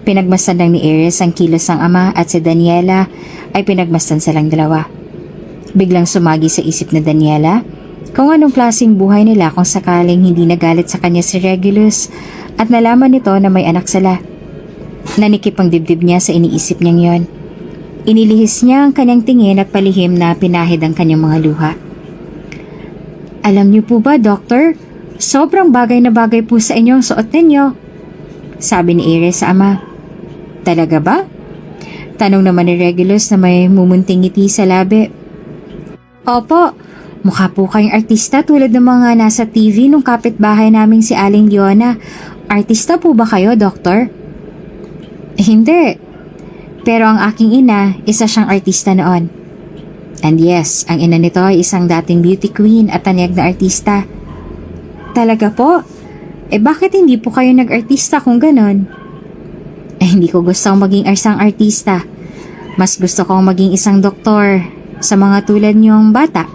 Pinagmasdan lang ni Iris ang kilos ng ama at si Daniela ay pinagmasdan silang dalawa. Biglang sumagi sa isip ni Daniela kung anong klaseng buhay nila kung sakaling hindi nagalit sa kanya si Regulus at nalaman nito na may anak sila. Nanikip ang dibdib niya sa iniisip niyang yon. Inilihis niya ang kanyang tingin at palihim na pinahid ang kanyang mga luha. Alam niyo po ba, Doctor? Sobrang bagay na bagay po sa inyo ang suot ninyo, sabi ni Iris sa ama. Talaga ba? Tanong naman ni Regulus na may mumunting ngiti sa labi. Opo, mukha po kayong artista tulad ng mga nasa TV nung kapitbahay naming si Aling Leona. Artista po ba kayo, Doktor? Hindi. Pero ang aking ina, isa siyang artista noon. And yes, ang ina nito ay isang dating beauty queen at tanyag na artista. Talaga po? Bakit hindi po kayo nag-artista kung ganon? Hindi ko gustong maging isang artista. Mas gusto kong maging isang doktor sa mga tulad niyong bata.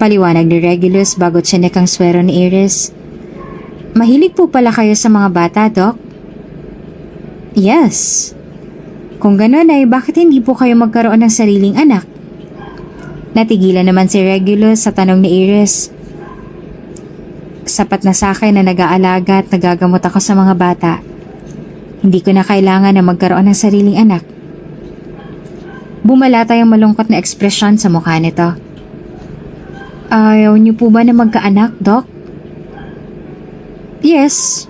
Paliwanag ni Regulus bago tsinek ang swero ni Iris. Mahilig po pala kayo sa mga bata, Doc? Yes. Kung ganon ay bakit hindi po kayo magkaroon ng sariling anak? Natigilan naman si Regulus sa tanong ni Iris. Sapat na sa akin na nag-aalaga at nagagamot ako sa mga bata. Hindi ko na kailangan na magkaroon ng sariling anak. Bumalata yung malungkot na ekspresyon sa mukha nito. Ayaw niyo po ba na magkaanak, Doc? Yes.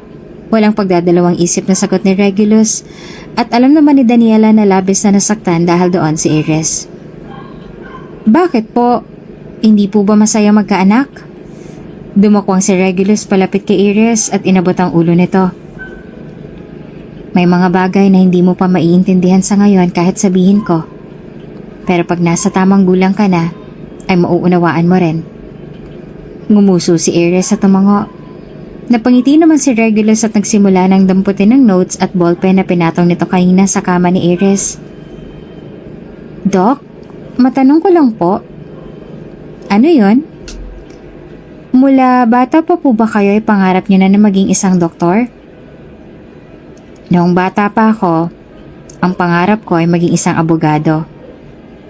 Walang pagdadalawang isip na sagot ni Regulus at alam naman ni Daniela na labis na nasaktan dahil doon si Iris. Bakit po? Hindi po ba masaya magkaanak? Dumakwang si Regulus palapit kay Iris at inabot ang ulo nito. May mga bagay na hindi mo pa maiintindihan sa ngayon kahit sabihin ko. Pero pag nasa tamang gulang ka na, ay mauunawaan mo rin. Ngumuso si Iris sa tumango. Napangiti naman si Regulus at nagsimula ng damputin ng notes at ballpen na pinatong nito kanina sa kama ni Iris. Doc, matanong ko lang po. Ano yon? Mula bata pa po ba kayo ay pangarap niyo na maging isang doktor? Noong bata pa ako, ang pangarap ko ay maging isang abogado.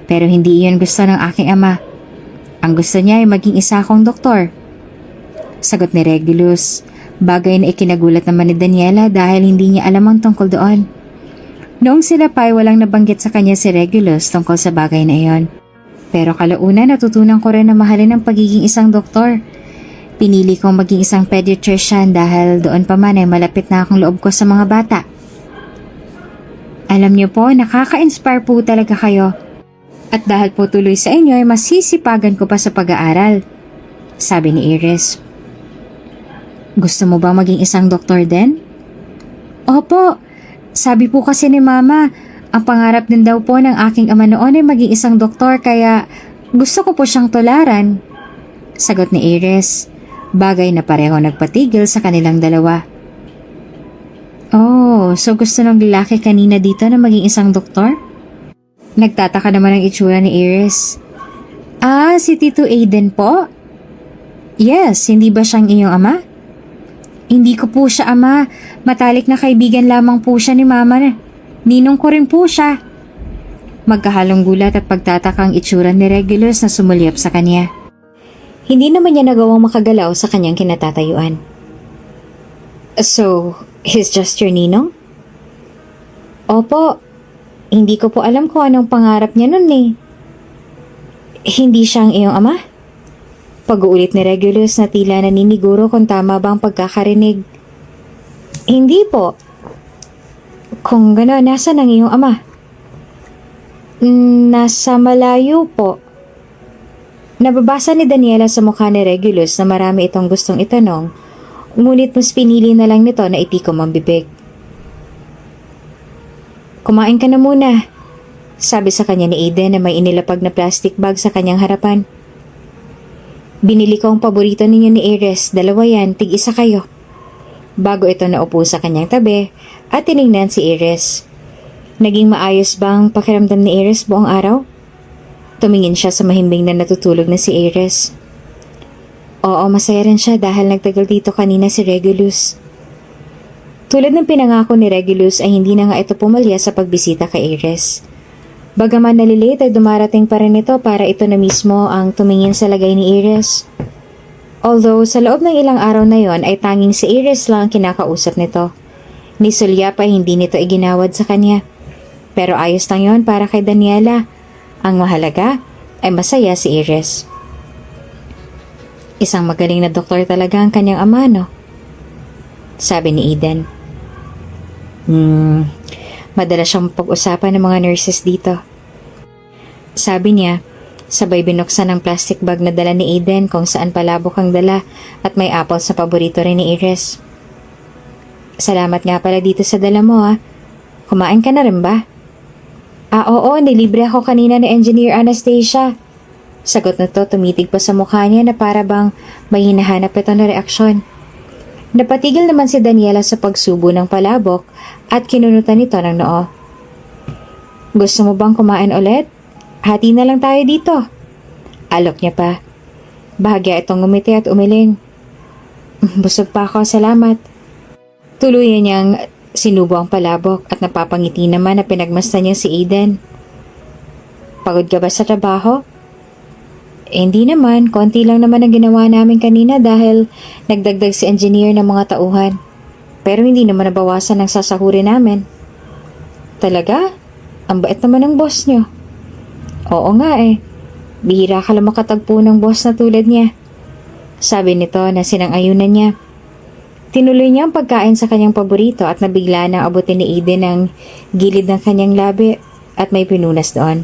Pero hindi iyon gusto ng aking ama. Ang gusto niya ay maging isa akong doktor. Sagot ni Regulus, bagay na ikinagulat naman ni Daniela dahil hindi niya alam ang tungkol doon. Noong sila pa ay walang nabanggit sa kanya si Regulus tungkol sa bagay na iyon. Pero kalaunan natutunan ko rin na mahalin ang pagiging isang doktor. Pinili kong maging isang pediatrician dahil doon pa man ay malapit na akong loob ko sa mga bata. Alam niyo po, nakaka-inspire po talaga kayo. At dahil po tuloy sa inyo ay masisipagan ko pa sa pag-aaral, sabi ni Iris. Gusto mo ba maging isang doktor din? Opo, sabi po kasi ni Mama, ang pangarap din daw po ng aking ama noon ay maging isang doktor kaya gusto ko po siyang tularan. Sagot ni Iris. Bagay na pareho nagpatigil sa kanilang dalawa. Oh, so gusto ng lalaki kanina dito na maging isang doktor? Nagtataka naman ang itsura ni Iris. Si Tito Aiden po? Yes, hindi ba siyang iyong ama? Hindi ko po siya ama. Matalik na kaibigan lamang po siya ni mama. Ninong ko rin po siya. Magkahalong gulat at pagtataka ang itsura ni Regulus na sumulyap sa kanya. Hindi naman niya nagawang makagalaw sa kanyang kinatatayuan. So, he's just your ninong? Opo. Hindi ko po alam kung anong pangarap niya nun eh. Hindi siya ang iyong ama? Pag-uulit ni Regulus na tila naniniguro kung tama ba ang pagkakarinig. Hindi po. Kung gano'n, nasaan ang iyong ama? Nasa malayo po. Nababasa ni Daniela sa mukha ni Regulus na marami itong gustong itanong, ngunit mas pinili na lang nito na itikom ang bibig. Kumain ka na muna, sabi sa kanya ni Aiden na may inilapag na plastic bag sa kanyang harapan. Binili ko ang paborito ninyo ni Iris, dalawa yan, tig-isa kayo. Bago ito naupo sa kanyang tabi at tinignan si Iris. Naging maayos bang pakiramdam ni Iris buong araw? Tumingin siya sa mahimbing na natutulog na si Iris. Oo, masaya rin siya dahil nagtagal dito kanina si Regulus. Tulad ng pinangako ni Regulus ay hindi na nga ito pumalya sa pagbisita kay Iris. Bagaman nalilate ay dumarating pa rin ito para ito na mismo ang tumingin sa lagay ni Iris. Although sa loob ng ilang araw na yon ay tanging si Iris lang ang kinakausap nito. Ni Sulyap ay hindi nito iginawad sa kanya. Pero ayos lang yon para kay Daniela. Ang mahalaga ay masaya si Iris. Isang magaling na doktor talaga ang kanyang ama, no? Sabi ni Eden. Madalas siyang pag-usapan ng mga nurses dito. Sabi niya, sabay binuksan ang plastic bag na dala ni Eden kung saan palabok ang dala at may apples na paborito rin ni Iris. Salamat nga pala dito sa dala mo ha. Kumain ka na rin ba? Oo, nilibre ako kanina ni Engineer Anastasia. Sagot na to, tumitig pa sa mukha niya na para bang may hinahanap ito na reaksyon. Napatigil naman si Daniela sa pagsubo ng palabok at kinunutan ito ng noo. Gusto mo bang kumain ulit? Hati na lang tayo dito. Alok niya pa. Bahagya itong ngumiti at umiling. Busog pa ako, salamat. Tuluyan niyang sinubo ang palabok at napapangiti naman na pinagmasdan niya si Aiden. Pagod ka ba sa trabaho? Hindi naman, konti lang naman ang ginawa namin kanina dahil nagdagdag si engineer ng mga tauhan. Pero hindi naman nabawasan ang sasahuri namin. Talaga? Ang bait naman ng boss niyo. Oo nga eh. Bihira ka lang makatagpo ng boss na tulad niya. Sabi nito na sinang-ayunan niya. Tinuloy niya ang pagkain sa kanyang paborito at nabigla na abutin ni Eden ang gilid ng kanyang labi at may pinunas doon.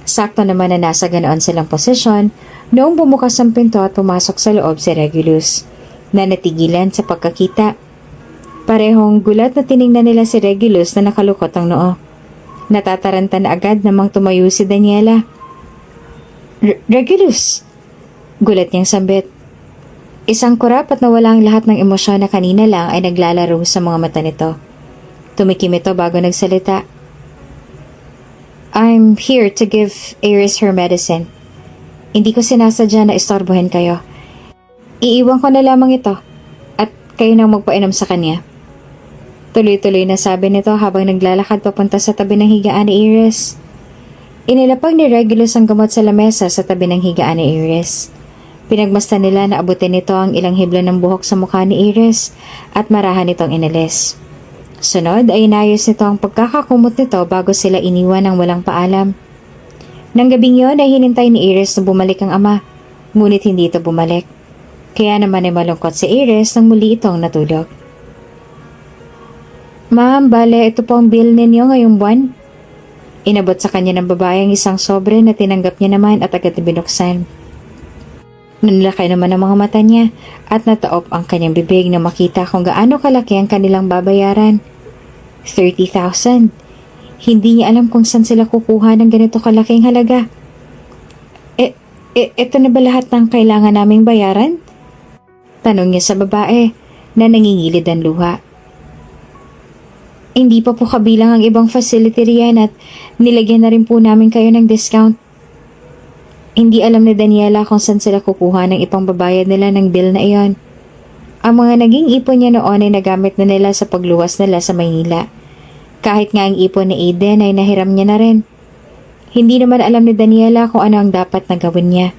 Sakto naman na nasa ganoon silang posisyon noong bumukas ang pinto at pumasok sa loob si Regulus na natigilan sa pagkakita. Parehong gulat na tiningnan nila si Regulus na nakalukot ang noo. Natataranta na agad namang tumayo si Daniela. Regulus! Gulat niyang sambit. Isang kurap at nawala ang lahat ng emosyon na kanina lang ay naglalaro sa mga mata nito. Tumikim ito bago nagsalita. I'm here to give Iris her medicine. Hindi ko sinasadya na istorbohin kayo. Iiwan ko na lamang ito at kayo nang magpainom sa kanya. Tuloy-tuloy na sabi nito habang naglalakad papunta sa tabi ng higaan ni Iris. Inilapag ni Regulus ang gamot sa lamesa sa tabi ng higaan ni Iris. Pinagmasdan nila na abutin nito ang ilang hibla ng buhok sa mukha ni Iris at marahan itong inilis. Sunod ay inayos nito ang pagkakakumot nito bago sila iniwan ng walang paalam. Nang gabing yon ay hinintay ni Iris na bumalik ang ama, ngunit hindi ito bumalik. Kaya naman ay malungkot si Iris nang muli itong natulog. Ma'am, bale ito po ang bill ninyo ngayong buwan. Inabot sa kanya ng babae ang isang sobre na tinanggap niya naman at agad na binuksan. Nanlakay naman ang mga mata niya at nataop ang kanyang bibig na makita kung gaano kalaki ang kanilang babayaran. 30,000. Hindi niya alam kung saan sila kukuha ng ganito kalaking halaga. Ito na ba lahat ng kailangan naming bayaran? Tanong niya sa babae na nangingilid ang luha. Hindi pa po kabilang ang ibang facility riyan at nilagyan na rin po namin kayo ng discount. Hindi alam ni Daniela kung saan sila kukuha ng ipang babayad nila ng bill na iyon. Ang mga naging ipon niya noon ay nagamit na nila sa pagluwas nila sa Maynila. Kahit nga ang ipon ni Aiden ay nahiram niya na rin. Hindi naman alam ni Daniela kung ano ang dapat na gawin niya.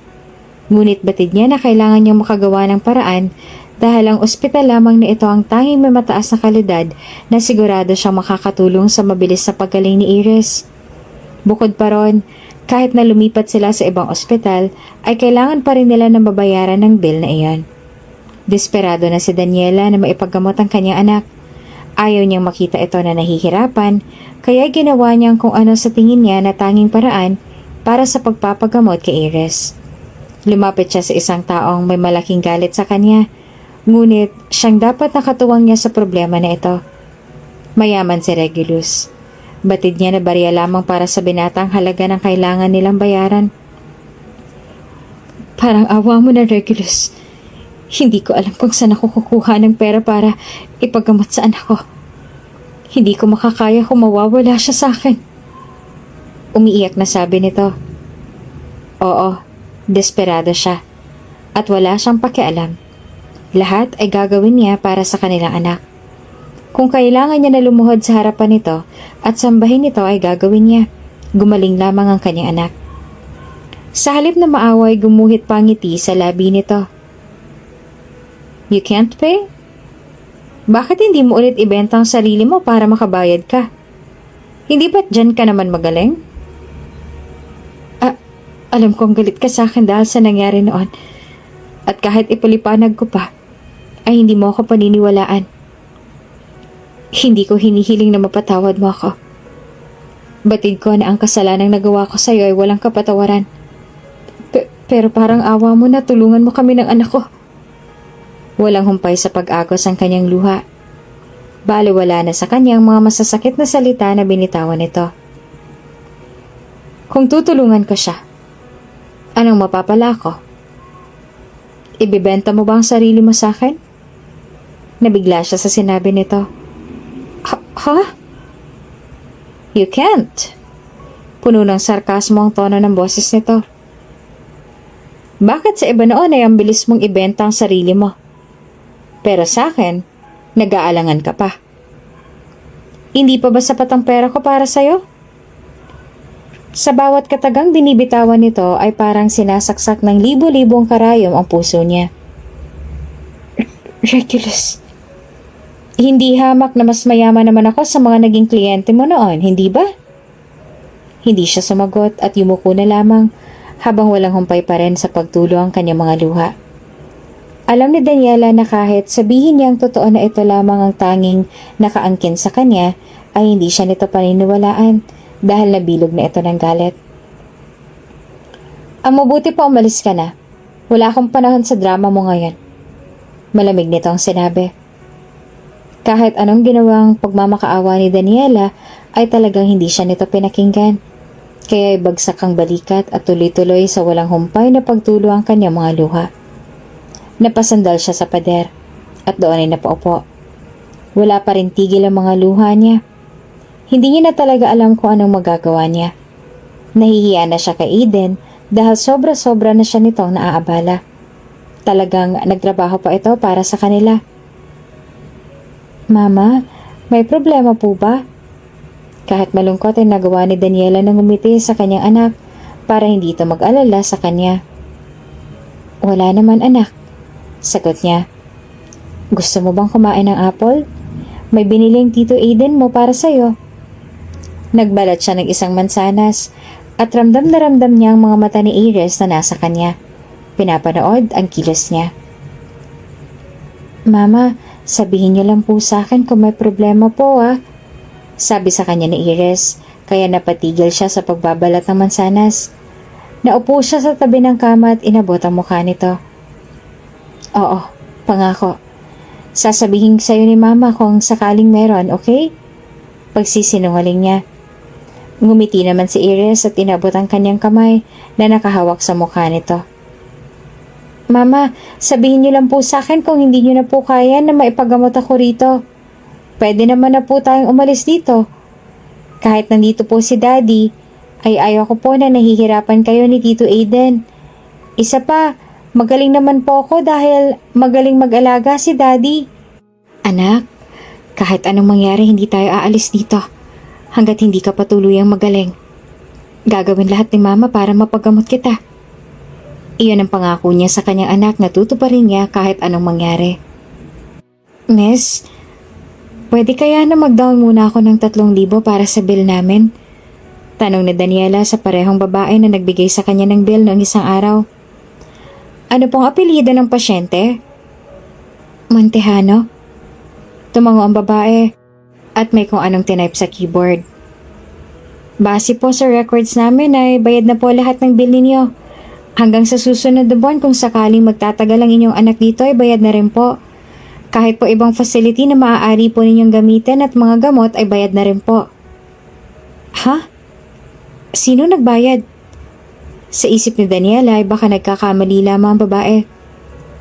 Ngunit batid niya na kailangan niyang makagawa ng paraan dahil ang ospital lamang na ito ang tanging may mataas na kalidad na sigurado siyang makakatulong sa mabilis na paggaling ni Iris. Bukod pa ron, kahit na lumipat sila sa ibang ospital, ay kailangan pa rin nila ng babayaran ng bill na iyon. Desperado na si Daniela na maipaggamot ang kanyang anak. Ayaw niyang makita ito na nahihirapan, kaya ginawa niyang kung ano sa tingin niya na tanging paraan para sa pagpapagamot kay Iris. Lumapit siya sa isang taong may malaking galit sa kanya, ngunit siyang dapat nakatuwang niya sa problema na ito. Mayaman si Regulus. Batid niya na barya lamang para sa binatang halaga ng kailangan nilang bayaran. Parang awa mo na, Regulus. Hindi ko alam kung saan ako kukuha ng pera para ipagamot sa anak ko. Hindi ko makakaya kung mawawala siya sa akin. Umiiyak na sabi nito. Oo, desperado siya. At wala siyang pakialam. Lahat ay gagawin niya para sa kanilang anak. Kung kailangan niya na lumuhod sa harapan nito at sambahin nito ay gagawin niya. Gumaling lamang ang kanyang anak. Sa halip na maaway, gumuhit pa ang ngiti sa labi nito. You can't pay? Bakit hindi mo ulit ibenta ang sarili mo para makabayad ka? Hindi ba't dyan ka naman magaling? Alam kong galit ka sa akin dahil sa nangyari noon. At kahit ipalipanag ko pa, ay hindi mo ako paniniwalaan. Hindi ko hinihiling na mapatawad mo ako. Batid ko na ang kasalanang nagawa ko sa'yo ay walang kapatawaran. Pero parang awa mo na, tulungan mo kami ng anak ko. Walang humpay sa pag-agos ang kanyang luha. Baliwala na sa kanyang mga masasakit na salita na binitawan nito. Kung tutulungan ko siya, anong mapapala ko? Ibibenta mo ba ang sarili mo sa akin? Nabigla siya sa sinabi nito. Ha? You can't. Puno ng sarkasmo ang tono ng boses nito. Bakit sa iba noon ay ang bilis mong ibenta ang sarili mo? Pero sa akin, nag-aalangan ka pa. Hindi pa ba sapat ang pera ko para sa'yo? Sa bawat katagang binibitawan nito ay parang sinasaksak ng libo-libong karayom ang puso niya. Regulus. Hindi hamak na mas mayaman naman ako sa mga naging kliyente mo noon, hindi ba? Hindi siya sumagot at yumuko na lamang habang walang humpay pa rin sa pagtulo ang kanyang mga luha. Alam ni Daniela na kahit sabihin niyang totoo na ito lamang ang tanging nakaangkin sa kanya, ay hindi siya nito paniniwalaan dahil nabilog na ito ng galit. Ang mabuti pa umalis ka na. Wala akong panahon sa drama mo ngayon. Malamig nito ang sinabi. Kahit anong ginawang pagmamakaawa ni Daniela, ay talagang hindi siya nito pinakinggan. Kaya bagsak ang balikat at tuloy-tuloy sa walang humpay na pagtulo ang kanyang mga luha. Napasandal siya sa pader at doon ay napaupo. Wala pa rin tigil ang mga luha niya. Hindi niya na talaga alam kung anong magagawa niya. Nahihiya na siya kay Aiden dahil sobra-sobra na siya nitong naaabala. Talagang nagtrabaho pa ito para sa kanila. Mama, may problema po ba? Kahit malungkot ay nagawa ni Daniela ng umiti sa kanyang anak para hindi ito mag-alala sa kanya. Wala naman anak. Sagot niya. Gusto mo bang kumain ng apple? May biniling Tito Aiden mo para sa'yo. Nagbalat siya ng isang mansanas at ramdam na ramdam niya ang mga mata ni Iris na nasa kanya. Pinapanood ang kilos niya. Mama, sabihin niyo lang po sa akin kung may problema po sabi sa kanya ni Iris, kaya napatigil siya sa pagbabalat ng mansanas. Naupo siya sa tabi ng kama at inabot ang mukha nito. Oo, pangako. Sasabihin sa'yo ni Mama kung sakaling meron, okay? Pagsisinungaling niya. Ngumiti naman si Iris at inabot ang kanyang kamay na nakahawak sa mukha nito. Mama, sabihin niyo lang po sa akin kung hindi niyo na po kaya na maipagamot ako rito. Pwede naman na po tayong umalis dito. Kahit nandito po si Daddy, ay ayaw ko po na nahihirapan kayo ni Tito Aiden. Isa pa, Magaling naman po ako dahil magaling mag-alaga si Daddy. Anak, kahit anong mangyari hindi tayo aalis dito hanggat hindi ka patuluyang magaling. Gagawin lahat ni Mama para mapagamot kita. Iyon ang pangako niya sa kanyang anak na tutuparin niya kahit anong mangyari. Miss, pwede kaya na mag-down muna ako ng 3,000 para sa bill namin? Tanong ni Daniela sa parehong babae na nagbigay sa kanya ng bill noong isang araw. Ano pong apelyido ng pasyente? Montejano. Tumango ang babae at may kung anong tinype sa keyboard. Base po sa records namin ay bayad na po lahat ng bill ninyo. Hanggang sa susunod na buwan kung sakaling magtatagal ang inyong anak dito ay bayad na rin po. Kahit po ibang facility na maaari po ninyong gamitin at mga gamot ay bayad na rin po. Ha? Sino nagbayad? Sa isip ni Daniela ay baka nagkakamali lamang ang babae.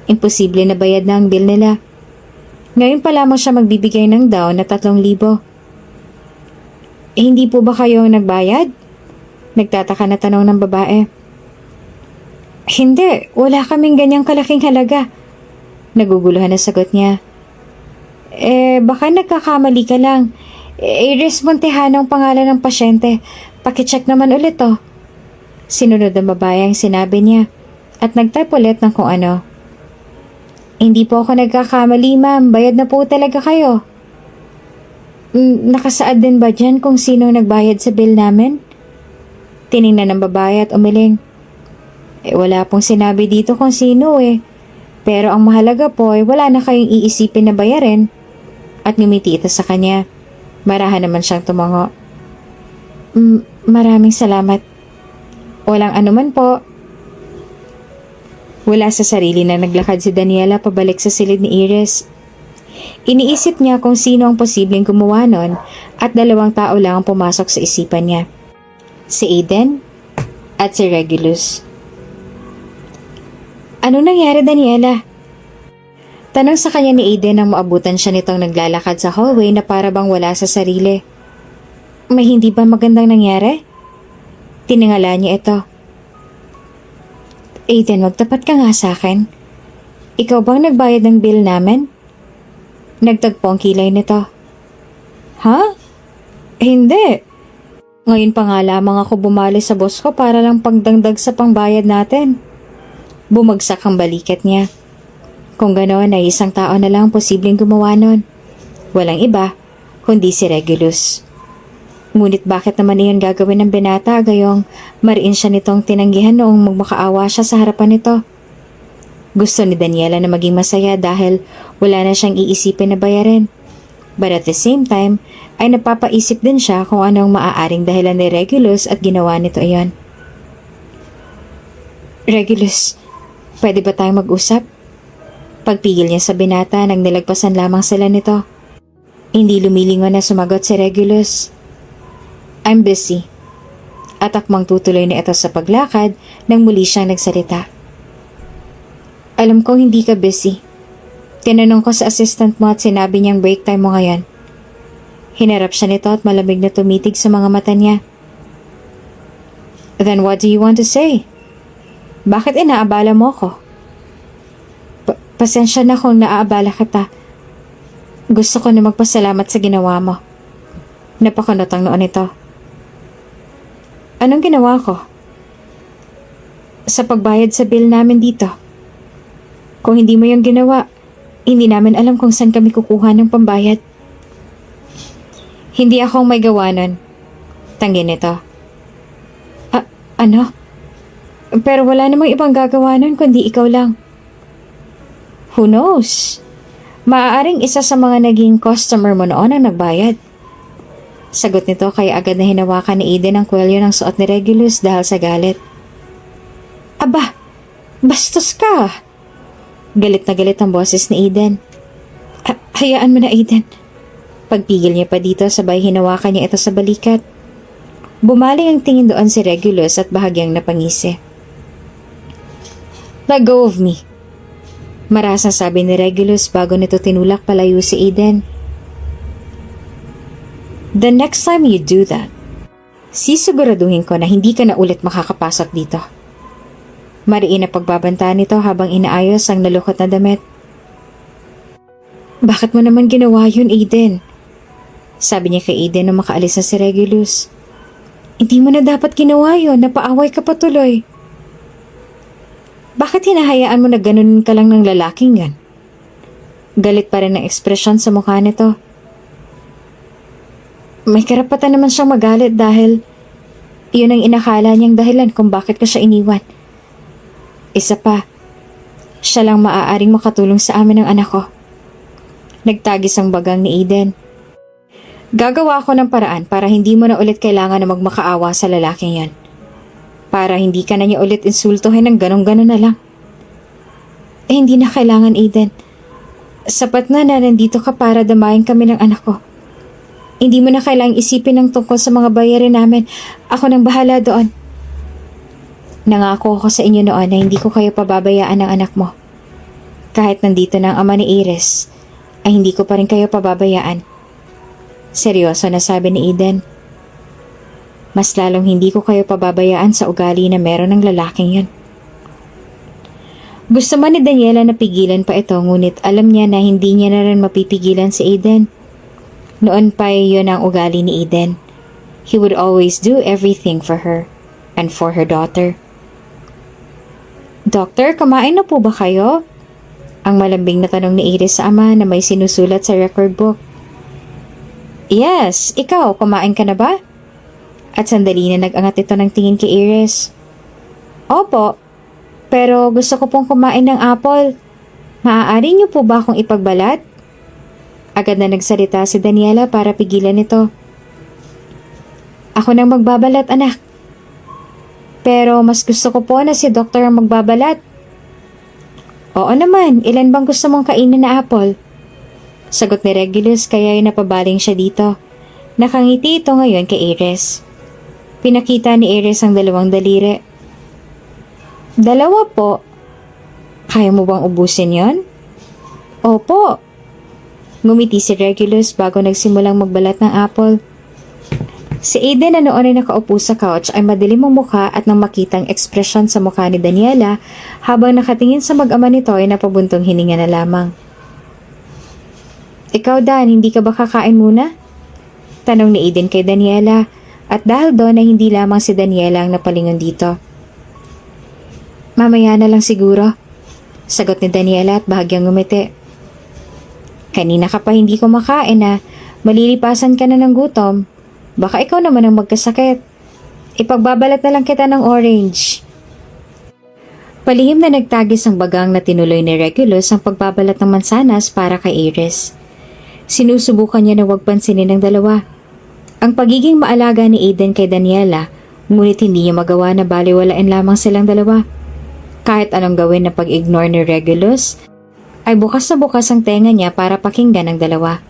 Imposible na bayad na ang bill nila. Ngayon pa lamang siya magbibigay ng down na 3,000. Hindi po ba kayo nagbayad? Nagtataka na tanong ng babae. Hindi, wala kaming ganyang kalaking halaga. Naguguluhan na sagot niya. Baka nagkakamali ka lang. Iris Montejano ang pangalan ng pasyente. Pakicheck naman ulit oh. Sinunod ang babae ang sinabi niya at nag-type ulit ng kung ano. Hindi po ako nagkakamali, ma'am. Bayad na po talaga kayo. Nakasaad din ba dyan kung sino nagbayad sa bill namin? Tiningnan ng babae at umiling. Wala pong sinabi dito kung sino eh. Pero ang mahalaga po ay wala na kayong iisipin na bayarin. At ngumiti ito sa kanya. Marahan naman siyang tumango. Maraming salamat. Walang anuman po. Wala sa sarili na naglakad si Daniela pabalik sa silid ni Iris. Iniisip niya kung sino ang posibleng gumawa nun at 2 tao lang ang pumasok sa isipan niya. Si Aiden at si Regulus. Ano nangyari, Daniela? Tanong sa kanya ni Aiden nang maabutan siya nitong naglalakad sa hallway na para bang wala sa sarili. May hindi ba magandang nangyari? Tiningala niya ito. Aiden, magtapat ka nga sa akin. Ikaw bang nagbayad ng bill namin? Nagtagpo ang kilay nito. Ha? Hindi. Ngayon pa nga lamang ako bumali sa boss ko para lang pagdagdag sa pangbayad natin. Bumagsak ang balikat niya. Kung ganoon ay isang tao na lang posibleng gumawa nun. Walang iba, kundi si Regulus. Ngunit bakit naman iyon gagawin ng binata gayong mariin siya nitong tinanggihan noong magmakaawa siya sa harapan nito? Gusto ni Daniela na maging masaya dahil wala na siyang iisipin na bayarin. But at the same time, ay napapaisip din siya kung anong maaaring dahilan ni Regulus at ginawa nito iyon. Regulus, pwede ba tayong mag-usap? Pagpigil niya sa binata nang nilagpasan lamang sila nito. Hindi lumilingon na sumagot si Regulus. I'm busy. At akmang tutuloy na ito sa paglakad nang muli siyang nagsalita. Alam kong hindi ka busy. Tinanong ko sa assistant mo at sinabi niyang break time mo ngayon. Hinarap siya nito at malamig na tumitig sa mga mata niya. Then what do you want to say? Bakit inaabala mo ko? Pasensya na kung naaabala kita. Gusto ko na magpasalamat sa ginawa mo. Napakunot ang noon nito. Anong ginawa ko? Sa pagbayad sa bill namin dito. Kung hindi mo yung ginawa, hindi namin alam kung saan kami kukuha ng pambayad. Hindi akong may gawa nun. Tanggin nito. Ano? Pero wala namang ibang gagawa nun kundi ikaw lang. Who knows? Maaaring isa sa mga naging customer mo noon ang nagbayad. Sagot nito kaya agad na hinawakan ni Aiden ang kwelyo ng suot ni Regulus dahil sa galit. Aba, bastos ka! Galit na galit ang boses ni Aiden. Hayaan mo na, Aiden. Pagpigil niya pa dito sabay hinawakan niya ito sa balikat. Bumaling ang tingin doon si Regulus at bahagyang napangisi. Let go of me. Marasang sabi ni Regulus bago nito tinulak palayo si Aiden. The next time you do that, sisiguraduhin ko na hindi ka na ulit makakapasok dito. Mariin na pagbabantaan nito habang inaayos ang nalukot na damit. Bakit mo naman ginawa yun, Aiden? Sabi niya kay Aiden nung makaalis na si Regulus. Hindi mo na dapat ginawa yun, napaaway ka pa tuloy. Bakit hinahayaan mo na ganun ka lang ng lalaking yan? Galit pa rin ang ekspresyon sa mukha nito. May karapatan naman siyang magalit dahil yun ang inakala niyang dahilan kung bakit ko siya iniwan. Isa pa, siya lang maaaring makatulong sa amin ng anak ko. Nagtagis ang bagang ni Aiden. Gagawa ako ng paraan para hindi mo na ulit kailangan na magmakaawa sa lalaking yan. Para hindi ka na niya ulit insultuhin ng ganong-ganon na lang. Hindi na kailangan, Aiden. Sapat na nandito ka para damayin kami ng anak ko. Hindi mo na kailangang isipin ng tungkol sa mga bayarin namin. Ako nang bahala doon. Nangako ako sa inyo noon na hindi ko kayo pababayaan ng anak mo. Kahit nandito na ang ama ni Iris, ay hindi ko pa rin kayo pababayaan. Seryoso na sabi ni Aiden. Mas lalong hindi ko kayo pababayaan sa ugali na meron ng lalaking yun. Gusto man ni Daniela na pigilan pa ito, ngunit alam niya na hindi niya na rin mapipigilan si Aiden. Noon pa yun ang ugali ni Aiden. He would always do everything for her and for her daughter. Doktor, kumain na po ba kayo? Ang malambing na tanong ni Iris sa ama na may sinusulat sa record book. Yes, ikaw, kumain ka na ba? At sandali na nag-angat ito ng tingin kay Iris. Opo, pero gusto ko pong kumain ng apple. Maaari niyo po ba akong ipagbalat? Agad na nagsalita si Daniela para pigilan ito. Ako nang magbabalat, anak. Pero mas gusto ko po na si doktor ang magbabalat. Oo naman, ilan bang gusto mong kainin na apple? Sagot ni Regulus kaya ay napabaling siya dito. Nakangiti ito ngayon kay Iris. Pinakita ni Iris ang dalawang daliri. Dalawa po. Kaya mo bang ubusin yon? Opo. Ngumiti si Regulus bago nagsimulang magbalat ng apple. Si Aiden na noon ay nakaupo sa couch ay madilim ang mukha at nang makitang ekspresyon sa mukha ni Daniela habang nakatingin sa mag-ama nito ay napabuntong hininga na lamang. Ikaw Dan, hindi ka ba kakain muna? Tanong ni Aiden kay Daniela at dahil doon ay hindi lamang si Daniela ang napalingon dito. Mamaya na lang siguro, sagot ni Daniela at bahagyang ngumiti. Kanina ka pa hindi kumakain na malilipasan ka na ng gutom. Baka ikaw naman ang magkasakit. Ipagbabalat na lang kita ng orange. Palihim na nagtagis ang bagang na tinuloy ni Regulus ang pagbabalat ng mansanas para kay Iris. Sinusubukan niya na huwag pansinin ng dalawa. Ang pagiging maalaga ni Aiden kay Daniela, ngunit hindi niya magawa na baliwalain lamang silang dalawa. Kahit anong gawin na pag-ignore ni Regulus, ay bukas na bukas ang tenga niya para pakinggan ang dalawa.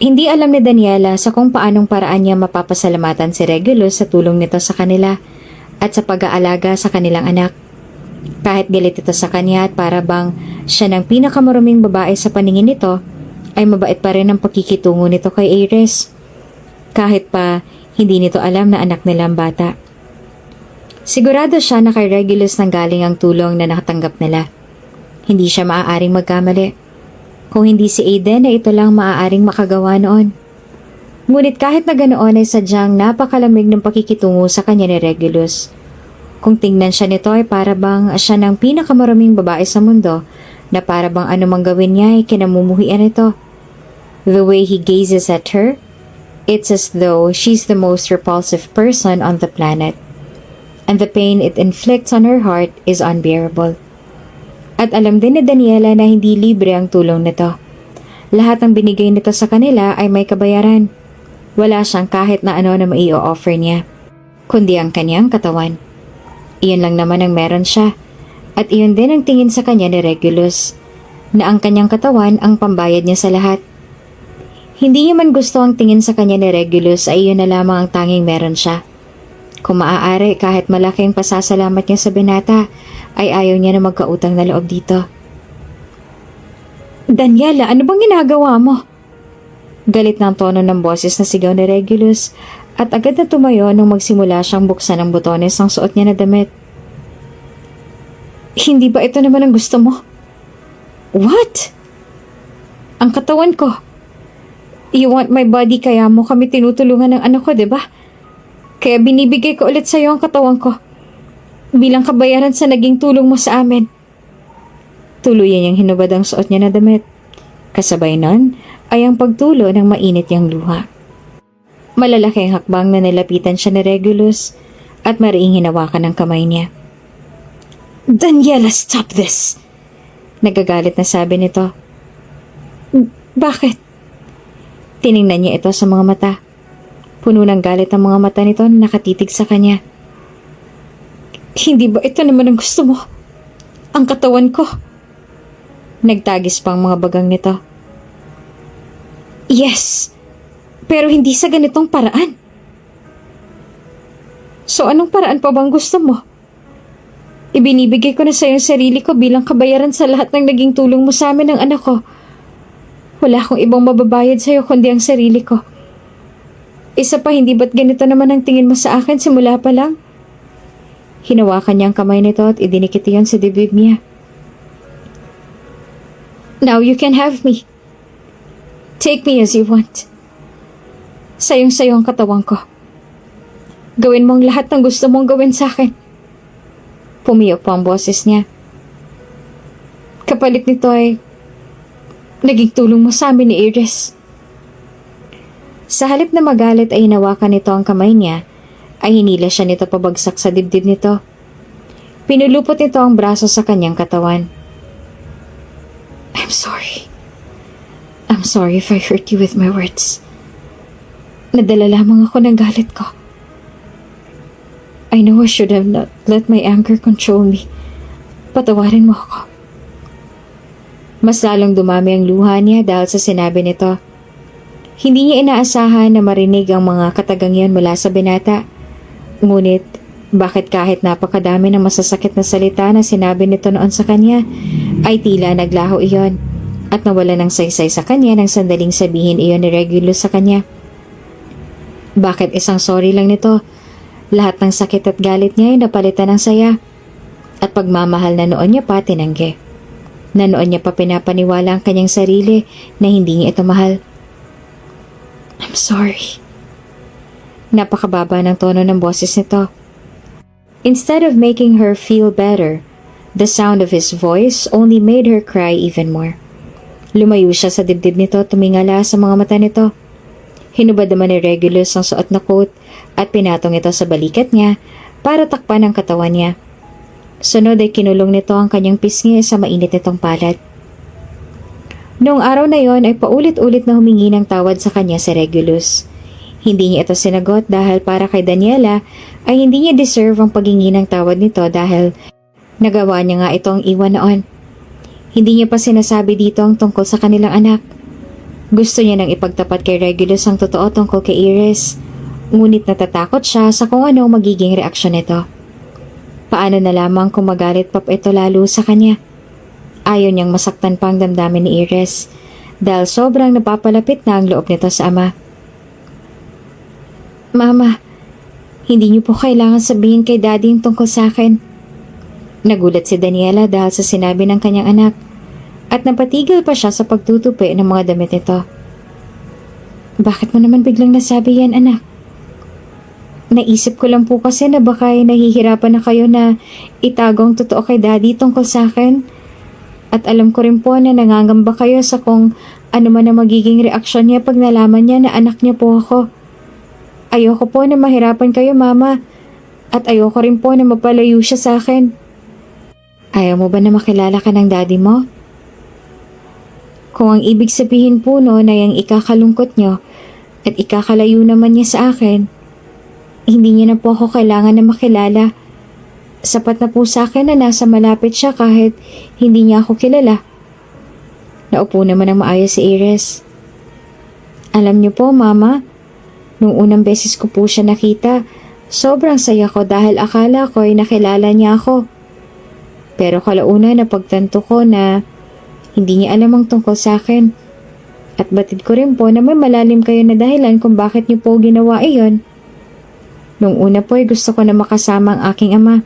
Hindi alam ni Daniela sa kung paanong paraan niya mapapasalamatan si Regulus sa tulong nito sa kanila at sa pag-aalaga sa kanilang anak. Kahit galit ito sa kanya at para bang siya ng pinakamaruming babae sa paningin nito, ay mabait pa rin ang pakikitungo nito kay Iris. Kahit pa hindi nito alam na anak nila ang bata. Sigurado siya na kay Regulus nang galing ang tulong na nakatanggap nila. Hindi siya maaaring magkamali. Kung hindi si Aiden ay ito lang maaaring makagawa noon. Ngunit kahit na ganoon ay sadyang napakalamig ng pakikitungo sa kanya ni Regulus. Kung tingnan siya nito ay para bang siya ng pinakamaraming babae sa mundo na para bang anumang gawin niya ay kinamumuhian ito. The way he gazes at her, it's as though she's the most repulsive person on the planet. And the pain it inflicts on her heart is unbearable. At alam din ni Daniela na hindi libre ang tulong nito. Lahat ng binigay nito sa kanila ay may kabayaran. Wala siyang kahit na ano na mai-offer niya, kundi ang kanyang katawan. Iyon lang naman ang meron siya. At iyon din ang tingin sa kanya ni Regulus, na ang kanyang katawan ang pambayad niya sa lahat. Hindi niya man gusto ang tingin sa kanya ni Regulus ay iyon na lamang ang tanging meron siya. Kung maaari kahit malaking pasasalamat niya sa binata, ay ayaw niya na magkautang na loob dito. Daniela, ano bang ginagawa mo? Galit ng tono ng boses na sigaw ni Regulus at agad na tumayo nung magsimula siyang buksan ang botones ng suot niya na damit. Hindi ba ito naman ang gusto mo? What? Ang katawan ko. You want my body kaya mo kami tinutulungan ng anak ko, di ba? Kaya binibigay ko ulit sa'yo ang katawan ko. Bilang kabayaran sa naging tulong mo sa amin. Tuluyan niyang hinubad ang suot niya na damit. Kasabay nun ay ang pagtulo ng mainit niyang luha. Malalaki ang hakbang na nilapitan siya ni Regulus at mariing hinawakan ang kamay niya. Daniela, stop this! Nagagalit na sabi nito. Bakit? Tiningnan niya ito sa mga mata. Puno ng galit ang mga mata nito na nakatitig sa kanya. Hindi ba ito naman ang gusto mo? Ang katawan ko. Nagtagis pa ang mga bagang nito. Yes, pero hindi sa ganitong paraan. So anong paraan pa bang gusto mo? Ibinibigay ko na sa yung sarili ko bilang kabayaran sa lahat ng naging tulong mo sa amin ng anak ko. Wala akong ibang mababayad sa'yo kundi ang sarili ko. Isa pa, hindi ba't ganito naman ang tingin mo sa akin simula pa lang? Hinawakan niya ang kamay nito at idinikit iyon sa dibdib niya. Now you can have me. Take me as you want. Sayong-sayo ang katawan ko. Gawin mo ang lahat ng gusto mong gawin sa akin. Pumiyok pa ang boses niya. Kapalit nito ay naging tulong mo sa amin ni Iris. Sa halip na magalit ay hinawakan nito ang kamay niya, ay hinila siya nito pabagsak sa dibdib nito. Pinulupot nito ang braso sa kanyang katawan. I'm sorry. I'm sorry if I hurt you with my words. Nadala lamang ako ng galit ko. I know I should have not let my anger control me. Patawarin mo ako. Mas lalong dumami ang luha niya dahil sa sinabi nito. Hindi niya inaasahan na marinig ang mga katagang iyon mula sa binata. Ngunit, bakit kahit napakadami ng masasakit na salita na sinabi nito noon sa kanya, ay tila naglaho iyon at nawala ng saysay sa kanya nang sandaling sabihin iyon ni Regulus sa kanya. Bakit isang sorry lang nito? Lahat ng sakit at galit niya ay napalitan ng saya. At pagmamahal na noon niya pa tinanggi. Na noon niya pa pinapaniwala ang kanyang sarili na hindi niya ito mahal. I'm sorry. Napakababa ng tono ng boses nito. Instead of making her feel better, the sound of his voice only made her cry even more. Lumayo siya sa dibdib nito, tumingala sa mga mata nito. Hinubad naman ni Regulus ang suot na coat at pinatong ito sa balikat niya para takpan ang katawan niya. Sunod ay kinulong nito ang kanyang pisngi sa mainit nitong palad. Noong araw na yon ay paulit-ulit na humingi ng tawad sa kanya si Regulus. Hindi niya ito sinagot dahil para kay Daniela ay hindi niya deserve ang paghingi ng tawad nito dahil nagawa niya nga itong iwan noon. Hindi niya pa sinasabi dito ang tungkol sa kanilang anak. Gusto niya nang ipagtapat kay Regulus ang totoo tungkol kay Iris, ngunit natatakot siya sa kung ano magiging reaksyon nito. Paano na lamang kung magalit pa ito lalo sa kanya? Ayaw niyang masaktan pa ang damdamin ni Iris dahil sobrang napapalapit na ang loob nito sa ama. Mama, hindi niyo po kailangan sabihin kay Daddy yung tungkol sa akin. Nagulat si Daniela dahil sa sinabi ng kanyang anak at napatigil pa siya sa pagtutupi ng mga damit nito. Bakit mo naman biglang nasabi yan, anak? Naisip ko lang po kasi na baka nahihirapan na kayo na itago ang totoo kay Daddy tungkol sa akin. At alam ko rin po na nangangamba kayo sa kung ano man ang magiging reaksyon niya pag nalaman niya na anak niya po ako. Ayoko po na mahirapan kayo, Mama. At ayoko rin po na mapalayo siya sa akin. Ayaw mo ba na makilala ka ng Daddy mo? Kung ang ibig sabihin po no na yung ikakalungkot niyo at ikakalayo naman niya sa akin, hindi niya na po ako kailangan na makilala. Sapat na po sa akin na nasa malapit siya kahit hindi niya ako kilala. Naupo naman ang maayos si Iris. Alam niyo po, Mama, nung unang beses ko po siya nakita, sobrang saya ko dahil akala ko ay nakilala niya ako. Pero kalauna na pagtanto ko na hindi niya alam ang tungkol sa akin. At batid ko rin po na may malalim kayo na dahilan kung bakit niyo po ginawa iyon. Nung una po ay gusto ko na makasama ang aking ama.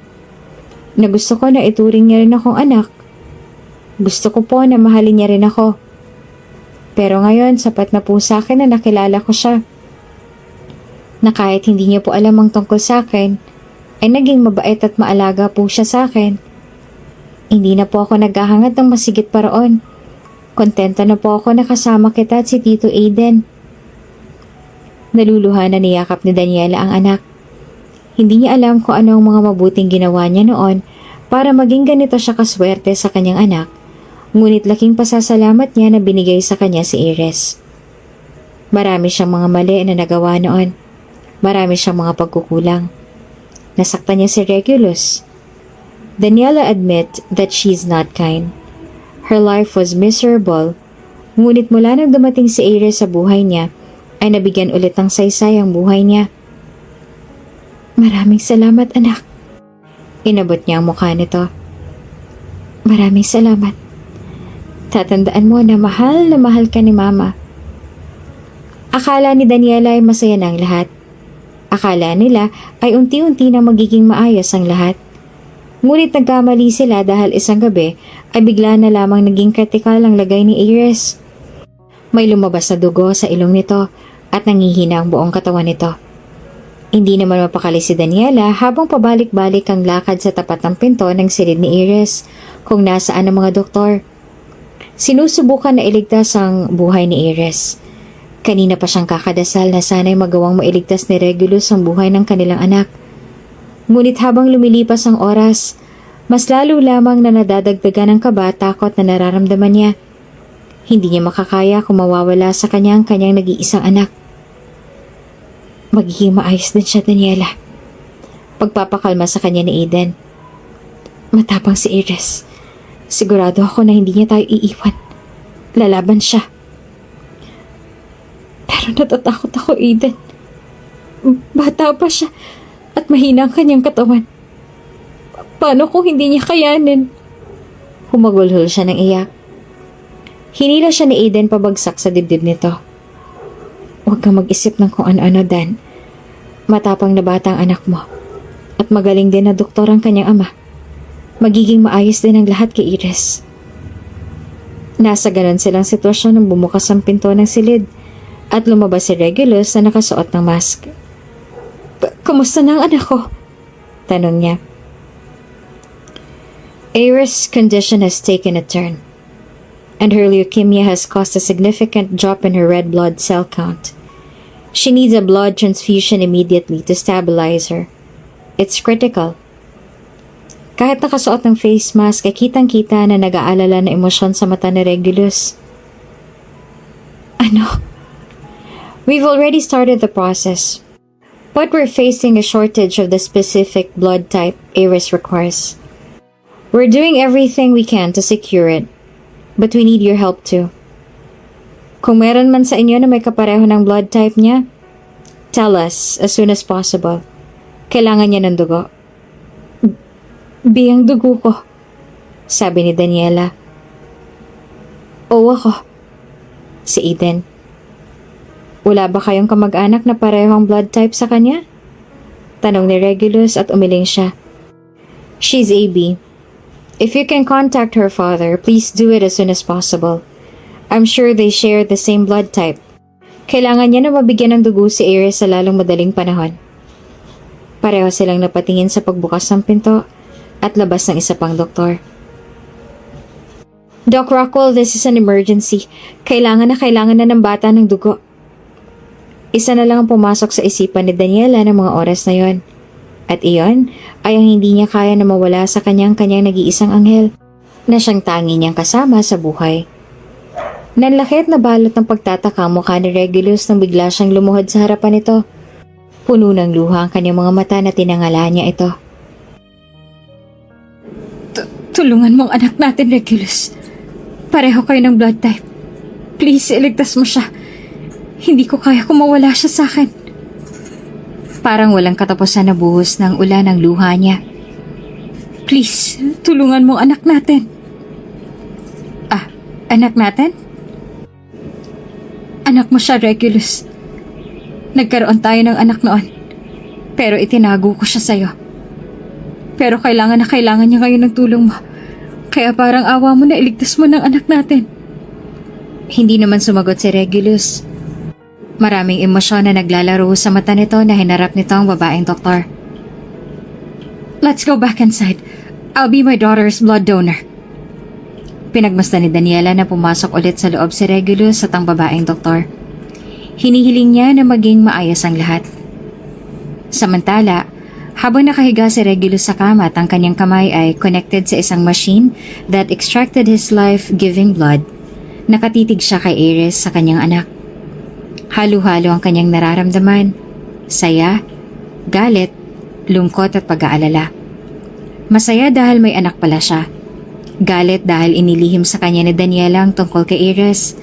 na gusto ko na ituring niya rin akong anak. Gusto ko po na mahalin niya rin ako. Pero ngayon, sapat na po sa akin na nakilala ko siya. Na kahit hindi niya po alam ang tungkol sa akin, ay naging mabait at maalaga po siya sa akin. Hindi na po ako naghahangad ng masigit pa roon. Kontento na po ako na kasama kita at si Tito Aiden. Naluluha na niyakap ni Daniela ang anak. Hindi niya alam kung ano ang mga mabuting ginawa niya noon para maging ganito siya kaswerte sa kanyang anak. Ngunit laking pasasalamat niya na binigay sa kanya si Iris. Marami siyang mga mali na nagawa noon. Marami siyang mga pagkukulang. Nasaktan niya si Regulus. Daniela admit that she's not kind. Her life was miserable. Ngunit mula nang dumating si Iris sa buhay niya, ay nabigyan ulit ng saysay ang buhay niya. Maraming salamat, anak. Inabot niya ang mukha nito. Maraming salamat. Tatandaan mo na mahal ka ni Mama. Akala ni Daniela ay masaya na ang lahat. Akala nila ay unti-unti na magiging maayos ang lahat. Ngunit nagkamali sila dahil isang gabi ay bigla na lamang naging kritikal ang lagay ni Iris. May lumabas na dugo sa ilong nito at nangihina ang buong katawan nito. Hindi naman mapakali si Daniela habang pabalik-balik ang lakad sa tapat ng pinto ng silid ni Iris kung nasaan ang mga doktor. Sinusubukan na iligtas ang buhay ni Iris. Kanina pa siyang kakadasal na sana'y magawang mailigtas ni Regulus ang buhay ng kanilang anak. Ngunit habang lumilipas ang oras, mas lalo lamang na nadadagdagan ng kaba, takot na nararamdaman niya. Hindi niya makakaya kung mawawala sa kanyang nag-iisang anak. Magiging maayos din siya, Daniela. Pagpapakalma sa kanya ni Aiden. Matapang si Iris. Sigurado ako na hindi niya tayo iiwan. Lalaban siya. Pero natatakot ako, Aiden. Bata pa siya at mahina ang kanyang katawan. Paano kung hindi niya kayanin? Humagulhol siya ng iyak. Hinila siya ni Aiden pabagsak sa dibdib nito. Huwag kang mag-isip ng kung ano-ano, Dan. Matapang na bata ang anak mo. At magaling din na doktor ang kanyang ama. Magiging maayos din ang lahat kay Iris. Nasa ganon silang sitwasyon nang bumukas ang pinto ng silid at lumabas si Regulus na nakasuot ng mask. Kumusta na ang anak ko? Tanong niya. Iris' condition has taken a turn, and her leukemia has caused a significant drop in her red blood cell count. She needs a blood transfusion immediately to stabilize her. It's critical. Kahit nakasuot ng face mask ay kitang-kita na nag-aalala na emosyon sa mata ni Regulus. Ano? We've already started the process, but we're facing a shortage of the specific blood type Iris requires. We're doing everything we can to secure it, but we need your help too. Kung meron man sa inyo na may kapareho ng blood type niya, tell us as soon as possible. Kailangan niya ng dugo. Biyang dugo ko, sabi ni Daniela. Oo ako. Si Aiden. Wala ba kayong kamag-anak na parehong blood type sa kanya? Tanong ni Regulus at umiling siya. She's AB. If you can contact her father, please do it as soon as possible. I'm sure they share the same blood type. Kailangan niya na mabigyan ng dugo si Iris sa lalong madaling panahon. Pareho silang napatingin sa pagbukas ng pinto at labas ng isa pang doktor. Doc Rockwell, this is an emergency. Kailangan na ng bata ng dugo. Isa na lang ang pumasok sa isipan ni Daniela ng mga oras na yon. At iyon ay ang hindi niya kaya na mawala sa kanyang nag-iisang anghel na siyang tangi niyang kasama sa buhay. Nanlaki at nabalot ng pagtataka ang mukha ni Regulus nang bigla siyang lumuhod sa harapan nito. Puno ng luha ang kanyang mga mata na tinangala niya ito. Tulungan mong anak natin, Regulus. Pareho kayo ng blood type. Please, iligtas mo siya. Hindi ko kaya kung mawala siya sa akin. Parang walang katapusan na buhos ng ulan ng luha niya. Please, tulungan mo anak natin. Ah, anak natin? Anak mo siya, Regulus. Nagkaroon tayo ng anak noon. Pero itinago ko siya sa'yo. Pero kailangan na kailangan niya ngayon ng tulong mo. Kaya parang awa mo na iligtas mo ng anak natin. Hindi naman sumagot si Regulus. Maraming emosyon na naglalaro sa mata nito na hinarap nito ang babaeng doktor. Let's go back inside. I'll be my daughter's blood donor. Pinagmasdan ni Daniela na pumasok ulit sa loob si Regulus at ang babaeng doktor. Hinihiling niya na maging maayos ang lahat. Samantala, habang nakahiga si Regulus sa kama at ang kanyang kamay ay connected sa isang machine that extracted his life-giving blood, nakatitig siya kay Iris sa kanyang anak. Halo-halo ang kanyang nararamdaman, saya, galit, lungkot at pag-aalala. Masaya dahil may anak pala siya. Galit dahil inilihim sa kanya ni Daniela ang tungkol kay Iris.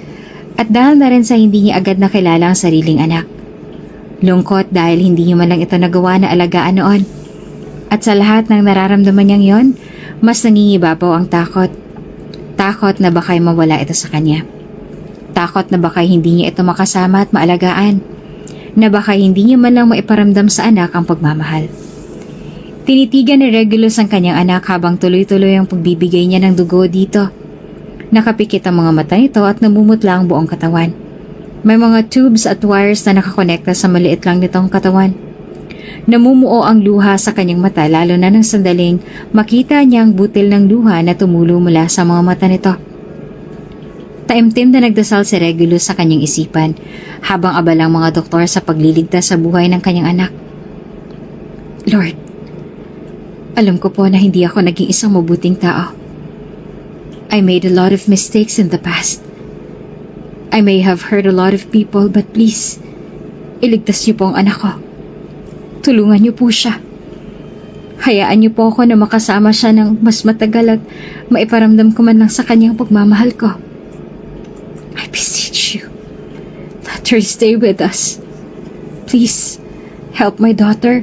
At dahil na rin sa hindi niya agad nakilala ang sariling anak. Lungkot dahil hindi niya man lang ito nagawa na alagaan noon. At sa lahat ng nararamdaman niyang yon, mas nangingibabaw ang takot. Takot na baka'y mawala ito sa kanya. Takot na baka'y hindi niya ito makasama at maalagaan. Na baka'y hindi niya man lang maiparamdam sa anak ang pagmamahal. Tinitigan ni Regulus ang kanyang anak habang tuloy-tuloy ang pagbibigay niya ng dugo dito. Nakapikit ang mga mata nito at namumutla ang buong katawan. May mga tubes at wires na nakakonekta sa maliit lang nitong katawan. Namumuo ang luha sa kanyang mata lalo na nang sandaling makita niya ang butil ng luha na tumulo mula sa mga mata nito. Taimtim na nagdasal si Regulus sa kanyang isipan habang abalang mga doktor sa pagliligtas sa buhay ng kanyang anak. Lord, alam ko po na hindi ako naging isang mabuting tao. I made a lot of mistakes in the past. I may have hurt a lot of people but please, iligtas niyo po ang anak ko. Tulungan niyo po siya. Hayaan niyo po ako na makasama siya ng mas matagal at maiparamdam ko man lang sa kanyang pagmamahal ko. I beseech you, let her stay with us. Please, help my daughter.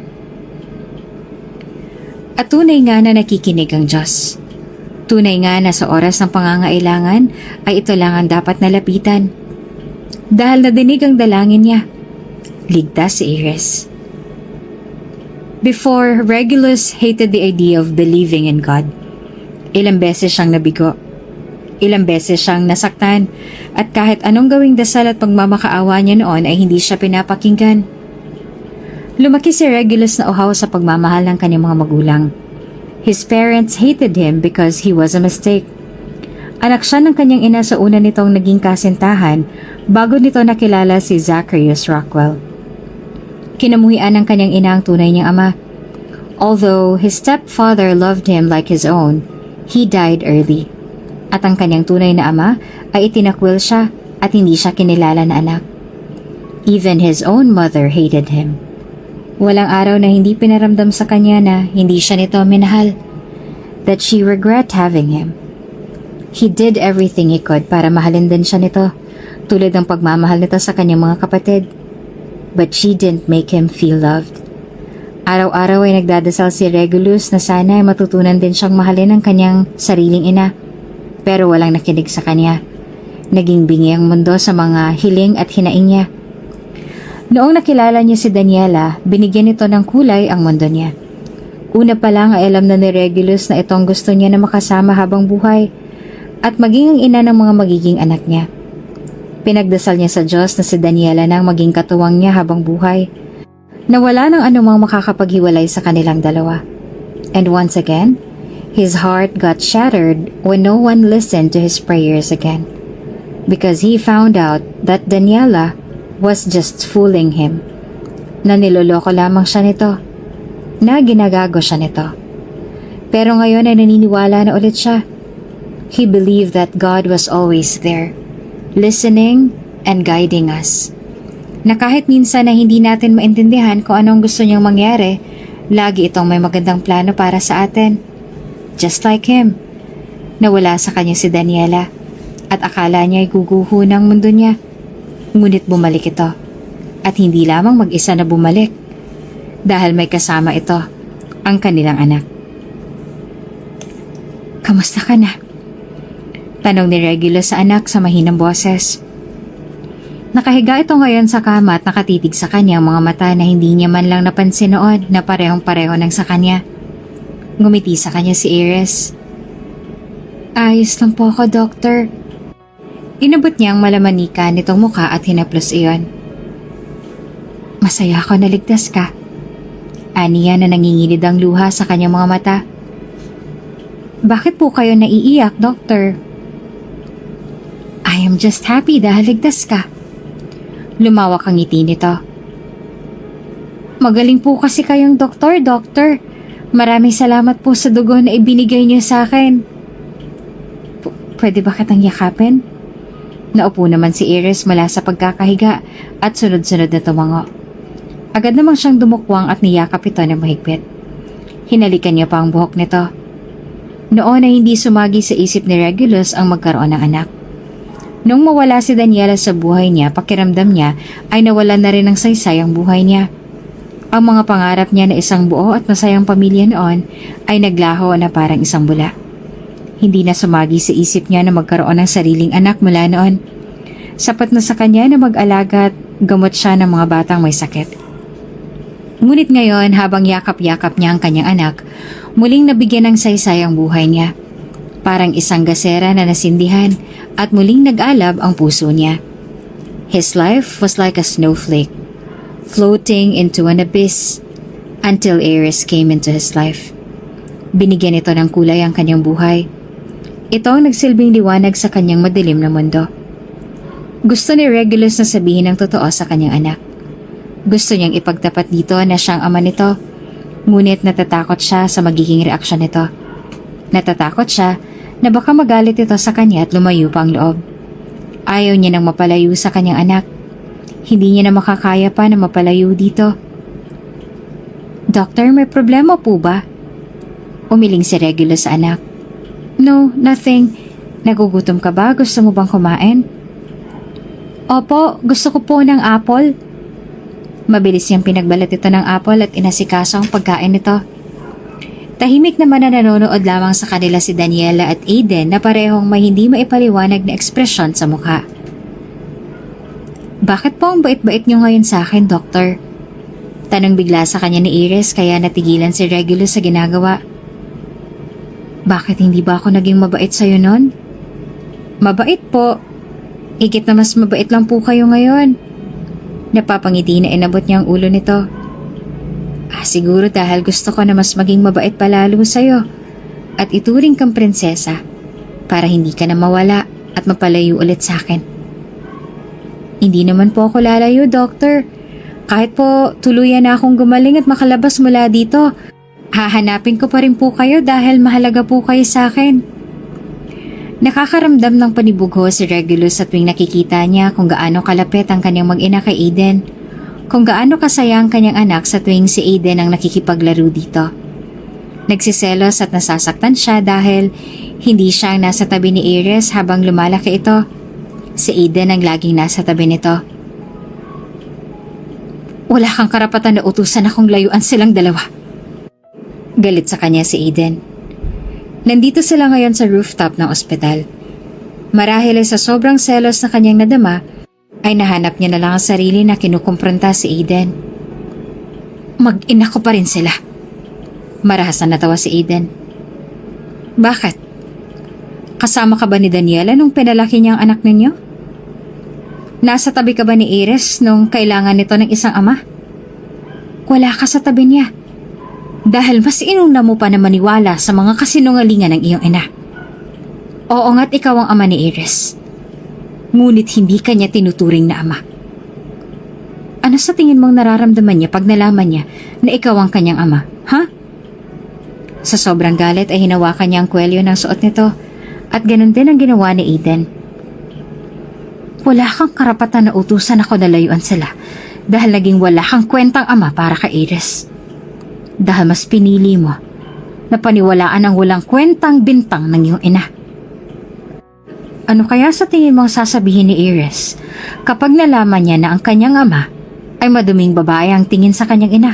At tunay nga na nakikinig ang Diyos. Tunay nga na sa oras ng pangangailangan ay ito lang ang dapat nalapitan. Dahil nadinig ang dalangin niya, ligtas si Iris. Before, Regulus hated the idea of believing in God. Ilang beses siyang nabigo. Ilang beses siyang nasaktan at kahit anong gawing dasal at pagmamakaawa niya noon ay hindi siya pinapakinggan. Lumaki si Regulus na uhaw sa pagmamahal ng kanyang mga magulang. His parents hated him because he was a mistake. Anak siya ng kanyang ina sa una nitong naging kasintahan bago nito nakilala si Zacharias Rockwell. Kinamuhian ng kanyang ina ang tunay niyang ama. Although his stepfather loved him like his own, he died early. At ang kanyang tunay na ama ay itinakwil siya at hindi siya kinilala na anak. Even his own mother hated him. Walang araw na hindi pinaramdam sa kanya na hindi siya nito minahal. That she regret having him. He did everything he could para mahalin din siya nito, tulad ng pagmamahal nito sa kanyang mga kapatid. But she didn't make him feel loved. Araw-araw ay nagdadasal si Regulus na sana ay matutunan din siyang mahalin ang kanyang sariling ina. Pero walang nakinig sa kanya. Naging bingi ang mundo sa mga hiling at hinaing niya. Noong nakilala niya si Daniela, binigyan nito ng kulay ang mundo niya. Una pa lang ay alam na ni Regulus na itong gusto niya na makasama habang buhay at maging ang ina ng mga magiging anak niya. Pinagdasal niya sa Diyos na si Daniela nang maging katuwang niya habang buhay, na wala ng anumang makakapaghiwalay sa kanilang dalawa. And once again, his heart got shattered when no one listened to his prayers again, because he found out that Daniela was just fooling him, na niloloko lamang siya nito, na ginagago siya nito. Pero ngayon ay naniniwala na ulit siya. He believed that God was always there, listening and guiding us. Na kahit minsan na hindi natin maintindihan kung anong gusto niyang mangyari, lagi itong may magandang plano para sa atin. Just like him. Nawala sa kanya si Daniela at akala niya ay guguho ng mundo niya. Ngunit bumalik ito. At hindi lamang mag-isa na bumalik. Dahil may kasama ito, ang kanilang anak. Kamusta ka na? Tanong ni Regulus sa anak sa mahinang boses. Nakahiga ito ngayon sa kama at nakatitig sa kanya ang mga mata na hindi niya man lang napansin noon na parehong-pareho ng sa kanya. Ngumiti sa kanya si Iris. Ayos lang po ako, Doctor. Inabot niya ang malamanika nitong muka at hinaplos iyon. Masaya ako na ligtas ka. Aniya na nangingilid ang luha sa kanyang mga mata. Bakit po kayo naiiyak, Doctor? I am just happy dahil ligtas ka. Lumawak ang ngiti nito. Magaling po kasi kayong doktor, Doctor. Maraming salamat po sa dugo na ibinigay niyo sa akin. Pwede ba kitang yakapin? Naupo naman si Iris mula sa pagkakahiga at sunod-sunod na tumango. Agad namang siyang dumukwang at niyakap ito ng mahigpit. Hinalikan niya pa ang buhok nito. Noon ay hindi sumagi sa isip ni Regulus ang magkaroon ng anak. Nung mawala si Daniela sa buhay niya, pakiramdam niya ay nawalan na rin ng saysay ang buhay niya. Ang mga pangarap niya na isang buo at masayang pamilya noon ay naglaho na parang isang bula. Hindi na sumagi sa isip niya na magkaroon ng sariling anak mula noon. Sapat na sa kanya na mag-alaga at gamot siya ng mga batang may sakit. Ngunit ngayon, habang yakap-yakap niya ang kanyang anak, muling nabigyan ng saysay ang buhay niya. Parang isang gasera na nasindihan at muling nag-alab ang puso niya. His life was like a snowflake, floating into an abyss until Iris came into his life. Binigyan ito ng kulay ang kanyang buhay. Ito ang nagsilbing liwanag sa kanyang madilim na mundo. Gusto ni Regulus na sabihin ang totoo sa kanyang anak. Gusto niyang ipagtapat dito na siyang ama nito, ngunit natatakot siya sa magiging reaksyon nito. Natatakot siya na baka magalit ito sa kanya at lumayo pa ang loob. Ayaw niya nang mapalayo sa kanyang anak. Hindi niya na makakaya pa na mapalayo dito. Doctor, may problema po ba? Umiling si Regulus sa anak. No, nothing. Nagugutom ka ba? Gusto mo bang kumain? Opo, gusto ko po ng apple. Mabilis niyang pinagbalat ito ng apple at inasikaso ang pagkain nito. Tahimik naman na nanonood lamang sa kanila si Daniela at Aiden na parehong may hindi maipaliwanag na ekspresyon sa mukha. Bakit po ang bait-bait niyo ngayon sa akin, Doctor? Tanong bigla sa kanya ni Iris kaya natigilan si Regulus sa ginagawa. Bakit hindi ba ako naging mabait sa'yo nun? Mabait po. Higit na mas mabait lang po kayo ngayon. Napapangiti na inabot niya ang ulo nito. Siguro dahil gusto ko na mas maging mabait palalo sa'yo at ituring kang prinsesa para hindi ka na mawala at mapalayo ulit sa akin. Hindi naman po ako lalayo, Doctor. Kahit po tuluyan na akong gumaling at makalabas mula dito, hahanapin ko pa rin po kayo dahil mahalaga po kayo sa akin. Nakakaramdam ng panibugho si Regulus sa tuwing nakikita niya kung gaano kalapit ang kanyang mag-ina kay Aiden, kung gaano kasaya ang kanyang anak sa tuwing si Aiden ang nakikipaglaro dito. Nagsiselos at nasasaktan siya dahil hindi siya ang nasa tabi ni Iris habang lumalaki ito. Si Aiden ang laging nasa tabi nito. Wala kang karapatan na utusan akong layuan silang dalawa. Galit sa kanya si Aiden. Nandito sila ngayon sa rooftop ng ospital. Marahil ay sa sobrang selos na kanyang nadama, ay nahanap niya na lang ang sarili na kinukumpronta si Aiden. Mag-ina ko pa rin sila. Marahasan natawa si Aiden. Bakit? Kasama ka ba ni Daniela nung pinalaki niya ang anak ninyo? Nasa tabi ka ba ni Iris nung kailangan nito ng isang ama? Wala ka sa tabi niya. Dahil mas inuna mo pa na maniwala sa mga kasinungalingan ng iyong ina. Oo nga't ikaw ang ama ni Iris. Ngunit hindi kanya tinuturing na ama. Ano sa tingin mong nararamdaman niya pag nalaman niya na ikaw ang kanyang ama, ha? Sa sobrang galit ay hinawakan niya ang kwelyo ng suot nito at ganun din ang ginawa ni Aiden. Wala kang karapatan na utusan ako na layuan sila dahil naging wala kang kwentang ama para kay Iris. Dahil mas pinili mo na paniwalaan ang walang kwentang bintang ng iyong ina. Ano kaya sa tingin mong sasabihin ni Iris kapag nalaman niya na ang kanyang ama ay maduming babae ang tingin sa kanyang ina?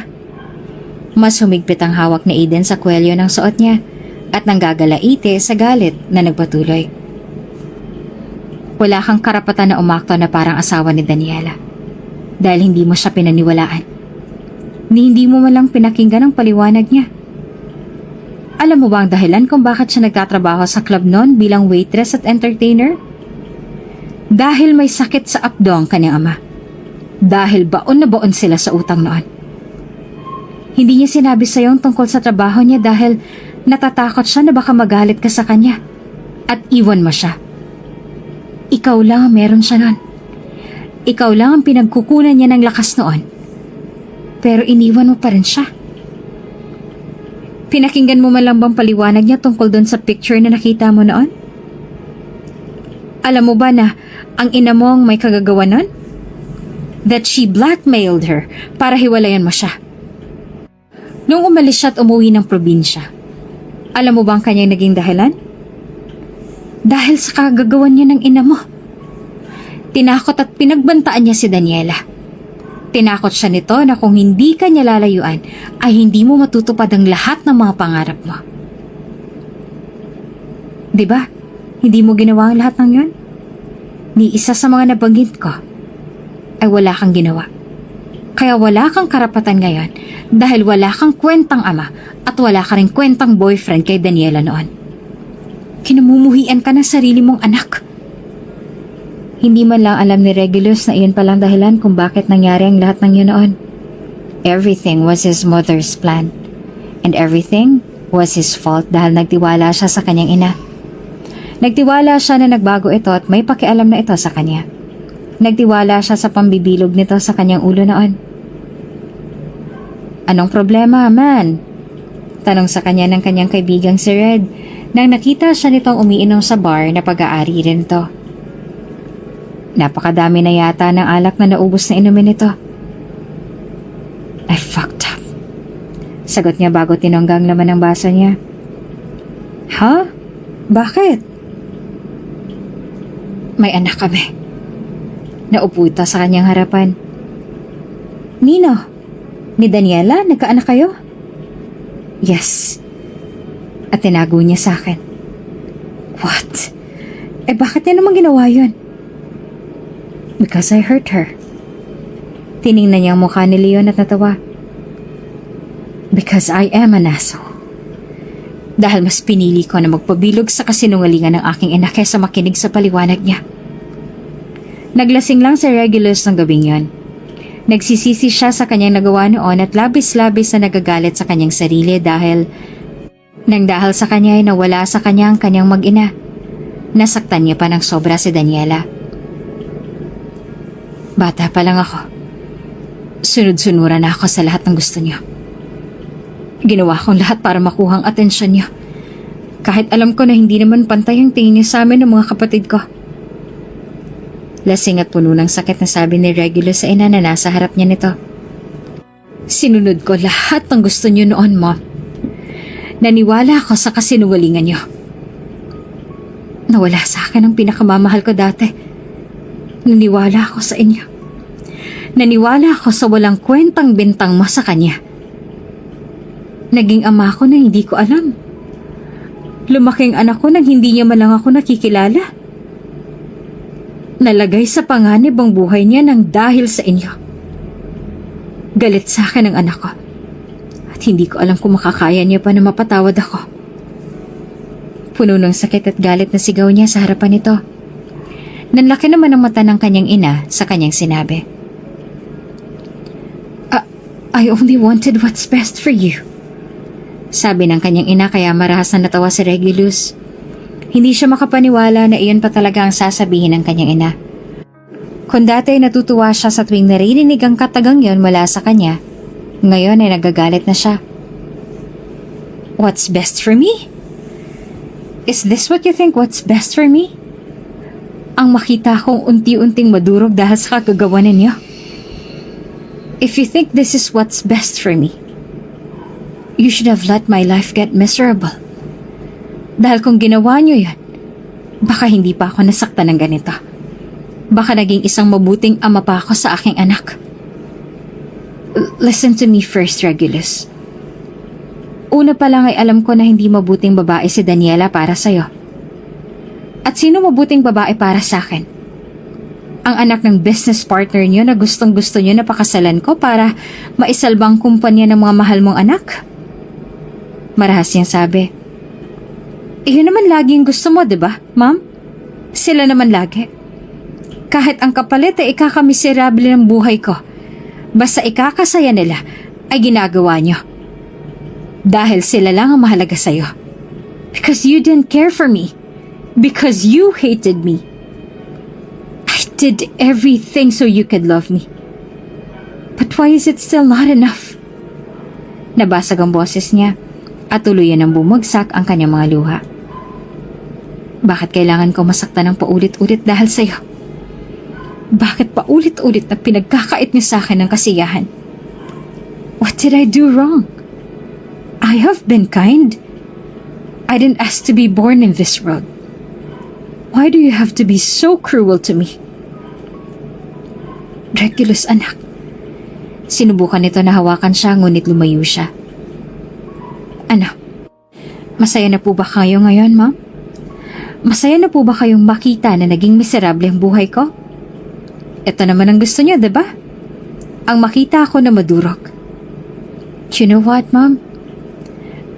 Mas humigpit ang hawak ni Aiden sa kwelyo ng suot niya at nanggagalaite sa galit na nagpatuloy. Wala kang karapatan na umakto na parang asawa ni Daniela dahil hindi mo siya pinaniwalaan. Ni hindi mo malang pinakinggan ang paliwanag niya. Alam mo ba ang dahilan kung bakit siya nagtatrabaho sa club noon bilang waitress at entertainer? Dahil may sakit sa abdo ang kanyang ama. Dahil baon na baon sila sa utang noon. Hindi niya sinabi sa'yo tungkol sa trabaho niya dahil natatakot siya na baka magalit ka sa kanya at iwan mo siya. Ikaw lang ang meron siya noon. Ikaw lang ang pinagkukunan niya ng lakas noon. Pero iniwan mo pa rin siya. Pinakinggan mo man lang bang paliwanag niya tungkol doon sa picture na nakita mo noon? Alam mo ba na ang ina mo ang may kagagawa noon? That she blackmailed her para hiwalayan mo siya. Nung umalis siya at umuwi ng probinsya, alam mo ba ang kanyang naging dahilan? Dahil sa kagagawan niya ng ina mo. Tinakot at pinagbantaan niya si Daniela. Tinakot siya nito na kung hindi ka niya lalayuan, ay hindi mo matutupad ang lahat ng mga pangarap mo. Diba? Hindi mo ginawa ang lahat ng yun? Ni isa sa mga nabanggit ko, ay wala kang ginawa. Kaya wala kang karapatan ngayon dahil wala kang kwentang ama at wala ka rin kwentang boyfriend kay Daniela noon. Kinamumuhian ka ng sarili mong anak. Hindi man lang alam ni Regulus na iyon palang dahilan kung bakit nangyari ang lahat ng yun noon. Everything was his mother's plan. And everything was his fault dahil nagtiwala siya sa kanyang ina. Nagtiwala siya na nagbago ito at may pakialam na ito sa kanya. Nagtiwala siya sa pambibilog nito sa kanyang ulo noon. Anong problema, man? Tanong sa kanya ng kanyang kaibigang si Red nang nakita siya nitong umiinom sa bar na pag-aari rin ito. Napakadami na yata ng alak na naubos na inumin nito. I fucked up. Sagot niya bago tinonggang naman ang baso niya. Ha? Bakit? May anak kami. Naupo ito sa kanyang harapan. Nino? Ni Daniela? Nagkaanak kayo? Yes. At tinago niya sa akin. What? Bakit niya naman ginawa yun? Because I hurt her. Tiningnan niya ang mukha ni Leon at natawa. Because I am an asshole. Dahil mas pinili ko na magpabilog sa kasinungalingan ng aking ina kaysa makinig sa paliwanag niya. Naglasing lang si Regulus ng gabing yon. Nagsisisi siya sa kanyang nagawa noon at labis-labis na nagagalit sa kanyang sarili dahil sa kanya ay nawala sa kanya ang kanyang mag-ina. Nasaktan niya pa ng sobra si Daniela. Bata pa lang ako. Sunod-sunuran na ako sa lahat ng gusto niyo. Ginawa kong lahat para makuha ang atensyon niyo. Kahit alam ko na hindi naman pantay ang tingin niyo sa amin ng mga kapatid ko. Lasing at puno ng sakit na sabi ni Regulus sa ina na nasa harap niya nito. Sinunod ko lahat ng gusto niyo noon, Mom. Naniwala ako sa kasinungalingan niyo. Nawala sa akin ang pinakamamahal ko dati. Naniwala ako sa inyo. Naniwala ako sa walang kwentang bintang mo sa kanya. Naging ama ko na hindi ko alam. Lumaking anak ko nang hindi niya man lang ako nakikilala. Nalagay sa panganib ang buhay niya nang dahil sa inyo. Galit sa akin ang anak ko. At hindi ko alam kung makakaya niya pa na mapatawad ako. Puno ng sakit at galit na sigaw niya sa harapan nito. Nanlaki naman ang mata ng kanyang ina sa kanyang sinabi. I only wanted what's best for you. Sabi ng kanyang ina kaya marahas na natawa si Regulus. Hindi siya makapaniwala na iyon pa talaga ang sasabihin ng kanyang ina. Kung dati ay natutuwa siya sa tuwing naririnig ang katagang yon mula sa kanya, ngayon ay nagagalit na siya. What's best for me? Is this what you think what's best for me? Ang makita kong unti-unting madurog dahil sa kagagawa ninyo? If you think this is what's best for me, you should have let my life get miserable. Dahil kung ginawa niyo yan, baka hindi pa ako nasaktan ng ganito. Baka naging isang mabuting ama pa ako sa aking anak. Listen to me first, Regulus. Una pa lang ay alam ko na hindi mabuting babae si Daniela para sa'yo. At sino mabuting babae para sa akin? Ang anak ng business partner niyo na gustong-gusto niyo na pakasalan ko para maisalbang kumpanya ng mga mahal mong anak? Marahas niyang sabi. Yun naman lagi yung gusto mo, diba, ma'am? Sila naman lagi. Kahit ang kapalit ay ikakamiserable ng buhay ko, basta ikakasaya nila ay ginagawa niyo. Dahil sila lang ang mahalaga sa'yo. Because you didn't care for me. Because you hated me. I did everything so you could love me. But why is it still not enough? Nabasag ang boses niya at tuluyan ng bumagsak ang kanyang mga luha. Bakit kailangan ko masaktan ng paulit-ulit dahil sa'yo? Bakit paulit-ulit na pinagkakait niyo sa akin ng kasiyahan? What did I do wrong? I have been kind. I didn't ask to be born in this world. Why do you have to be so cruel to me? Regulus, anak. Sinubukan nito na hawakan siya ngunit lumayo siya. Ano? Masaya na po ba kayo ngayon, ma'am? Masaya na po ba kayong makita na naging miserable ang buhay ko? Ito naman ang gusto niyo, diba? Ang makita ako na madurog. You know what, ma'am?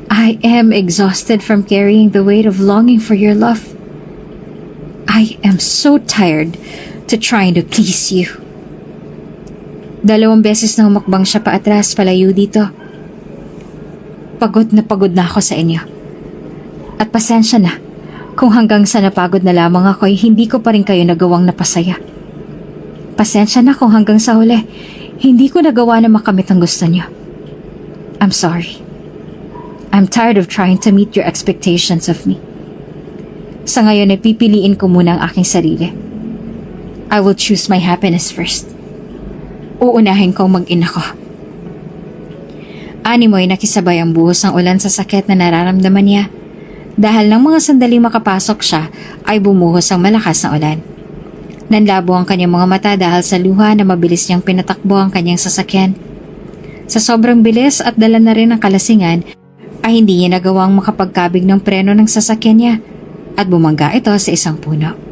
I am exhausted from carrying the weight of longing for your love. I am so tired to trying to please you. 2 beses na humakbang siya paatras palayo dito. Pagod na ako sa inyo. At pasensya na kung hanggang sa napagod na lamang ako ay hindi ko pa rin kayo nagawang napasaya. Pasensya na kung hanggang sa huli hindi ko nagawa na makamit ang gusto niyo. I'm sorry. I'm tired of trying to meet your expectations of me. Sa ngayon ay pipiliin ko muna ang aking sarili. I will choose my happiness first. Uunahin kong mag-ina ko. Animoy nakisabay ang buhos ng ulan sa sakit na nararamdaman niya. Dahil ng mga sandaling makapasok siya ay bumuhos ang malakas na ulan. Nanlabo ang kanyang mga mata dahil sa luha na mabilis niyang pinatakbo ang kanyang sasakyan. Sa sobrang bilis at dala na rin ng kalasingan ay hindi niya nagawang makapagkabig ng preno ng sasakyan niya at bumangga ito sa isang puno.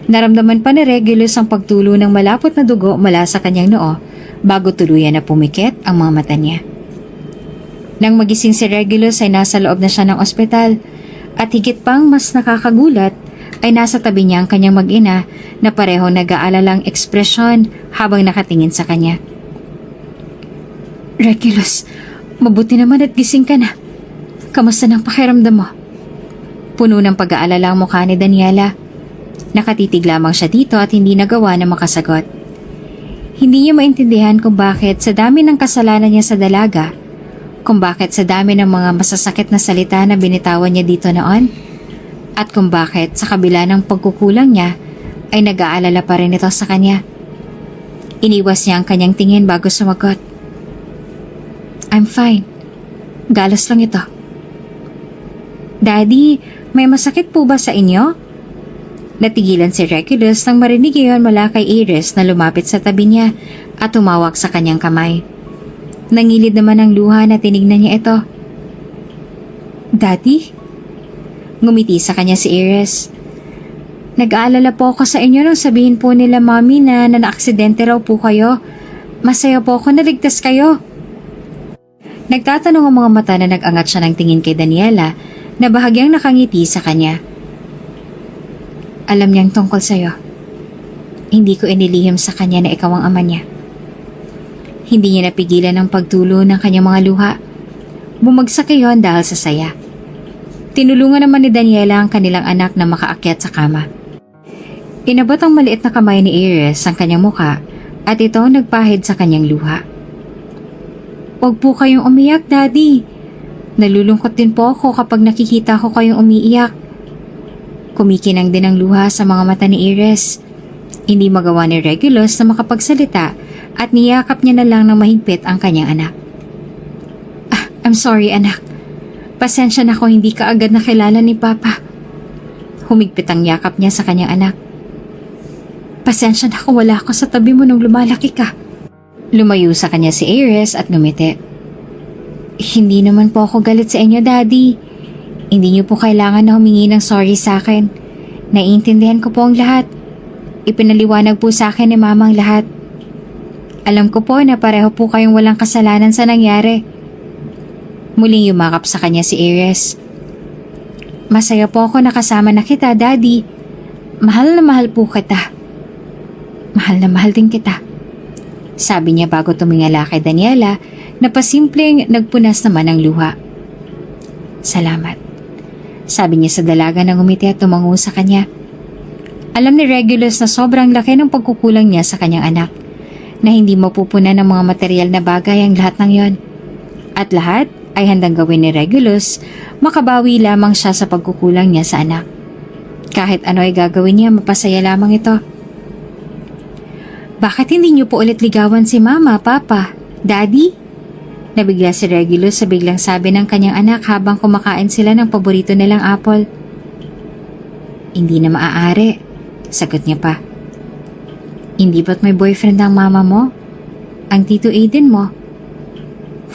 Naramdaman pa ni Regulus ang pagtulo ng malapot na dugo mula sa kanyang noo bago tuluyan na pumikit ang mga mata niya. Nang magising si Regulus ay nasa loob na siya ng ospital at higit pang mas nakakagulat ay nasa tabi niya ang kanyang mag-ina na parehong nag-aalalang ekspresyon habang nakatingin sa kanya. Regulus, mabuti naman at gising ka na. Kamusta ng pakiramdam mo? Puno ng pag-aalala ang mukha ni Daniela. Nakatitig lamang siya dito at hindi nagawa na makasagot. Hindi niya maintindihan kung bakit sa dami ng kasalanan niya sa dalaga, kung bakit sa dami ng mga masasakit na salita na binitawan niya dito noon, at kung bakit sa kabila ng pagkukulang niya ay nag-aalala pa rin ito sa kanya. Iniwas niya ang kanyang tingin bago sumagot. I'm fine. Galos lang ito. Daddy, may masakit po ba sa inyo? Natigilan si Regulus nang marinig iyon mula kay Iris na lumapit sa tabi niya at tumawak sa kanyang kamay. Nangilid naman ang luha na tinignan niya ito. Daddy? Ngumiti sa kanya si Iris. Nag-aalala po ako sa inyo nang sabihin po nila mami na naaksidente raw po kayo. Masaya po ako na ligtas kayo. Nagtatanong ang mga mata na nag-angat siya ng tingin kay Daniela na bahagyang nakangiti sa kanya. Alam niyang tungkol sa'yo. Hindi ko inilihim sa kanya na ikaw ang ama niya. Hindi niya napigilan ang pagtulo ng kanyang mga luha. Bumagsak iyon dahil sa saya. Tinulungan naman ni Daniela ang kanilang anak na makaakyat sa kama. Inabot ang maliit na kamay ni Iris ang kanyang muka at ito nagpahid sa kanyang luha. Huwag po kayong umiyak, Daddy. Nalulungkot din po ako kapag nakikita ko kayong umiiyak. Kumikinang din ang luha sa mga mata ni Iris. Hindi magawa ni Regulus na makapagsalita at niyakap niya na lang ng mahigpit ang kanyang anak. I'm sorry, anak. Pasensya na kung hindi ka agad nakilala ni Papa. Humigpit ang yakap niya sa kanyang anak. Pasensya na kung wala ako sa tabi mo nung lumalaki ka. Lumayo sa kanya si Iris at ngumiti. Hindi naman po ako galit sa inyo, Daddy. Hindi niyo po kailangan na humingi ng sorry sa akin. Naiintindihan ko po ang lahat. Ipinaliwanag po sa akin ni Mama ang lahat. Alam ko po na pareho po kayong walang kasalanan sa nangyari. Muling yumakap sa kanya si Aries. Masaya po ako nakasama na kita, Daddy. Mahal na mahal po kita. Mahal na mahal din kita. Sabi niya bago tumingala kay Daniela na pasimpleng nagpunas naman ng luha. Salamat. Sabi niya sa dalaga na ngumiti at tumango sa kanya. Alam ni Regulus na sobrang laki ng pagkukulang niya sa kanyang anak, na hindi mapupunan ng mga material na bagay ang lahat ng yon. At lahat ay handang gawin ni Regulus, makabawi lamang siya sa pagkukulang niya sa anak. Kahit ano ay gagawin niya, mapasaya lamang ito. Bakit hindi niyo po ulit ligawan si Mama, Papa, Daddy? Nabigla si Regulus sa biglang sabi ng kanyang anak habang kumakain sila ng paborito nilang apple. Hindi na maaari, sagot niya pa. Hindi ba't may boyfriend ang mama mo? Ang Tito Aiden mo?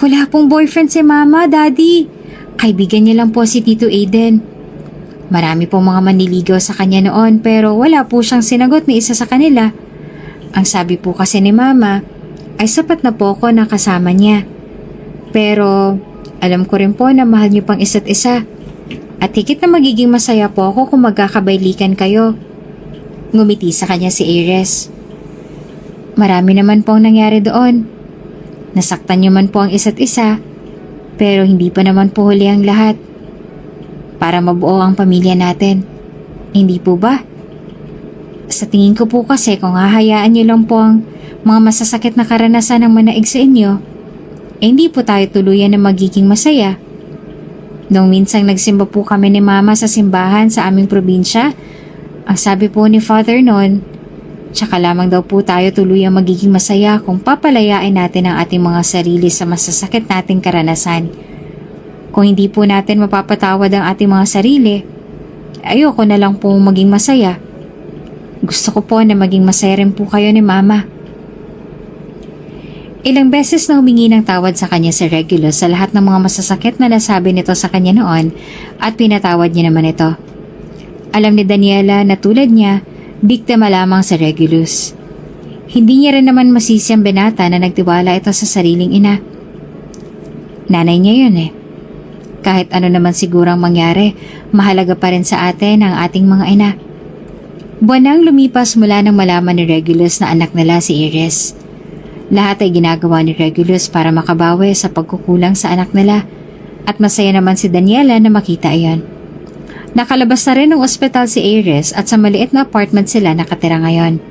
Wala pong boyfriend si Mama, Daddy. Kaibigan niya lang po si Tito Aiden. Marami pong mga manliligaw sa kanya noon pero wala po siyang sinagot ni isa sa kanila. Ang sabi po kasi ni Mama ay sapat na po ako na kasama niya. Pero alam ko rin po na mahal niyo pang isa't isa. At higit na magiging masaya po ako kung magkakabaylikan kayo. Ngumiti sa kanya si Aries. Marami naman po ang nangyari doon. Nasaktan niyo man po ang isa't isa, pero hindi pa naman po huli ang lahat. Para mabuo ang pamilya natin. Hindi po ba? Sa tingin ko po kasi kung hahayaan niyo lang po ang mga masasakit na karanasan ng manaig sa inyo, hindi po tayo tuluyan na magiging masaya. Nung minsang nagsimba po kami ni Mama sa simbahan sa aming probinsya, ang sabi po ni Father noon, tsaka lamang daw po tayo tuluyang magiging masaya kung papalayain natin ang ating mga sarili sa masasakit nating karanasan. Kung hindi po natin mapapatawad ang ating mga sarili, ayoko na lang po maging masaya. Gusto ko po na maging masaya rin po kayo ni Mama. Ilang beses na humingi ng tawad sa kanya si Regulus sa lahat ng mga masasakit na nasabi nito sa kanya noon at pinatawad niya naman ito. Alam ni Daniela na tulad niya, biktima lamang si Regulus. Hindi niya rin naman masisi ang binata na nagtiwala ito sa sariling ina. Nanay niya yun eh. Kahit ano naman sigurang mangyari, mahalaga pa rin sa atin ang ating mga ina. Buwan nang lumipas mula nang malaman ni Regulus na anak nila si Aries. Lahat ay ginagawa ni Regulus para makabawi sa pagkukulang sa anak nila at masaya naman si Daniela na makita iyon. Nakalabas na rin ng ospital si Aries at sa maliit na apartment sila nakatira ngayon.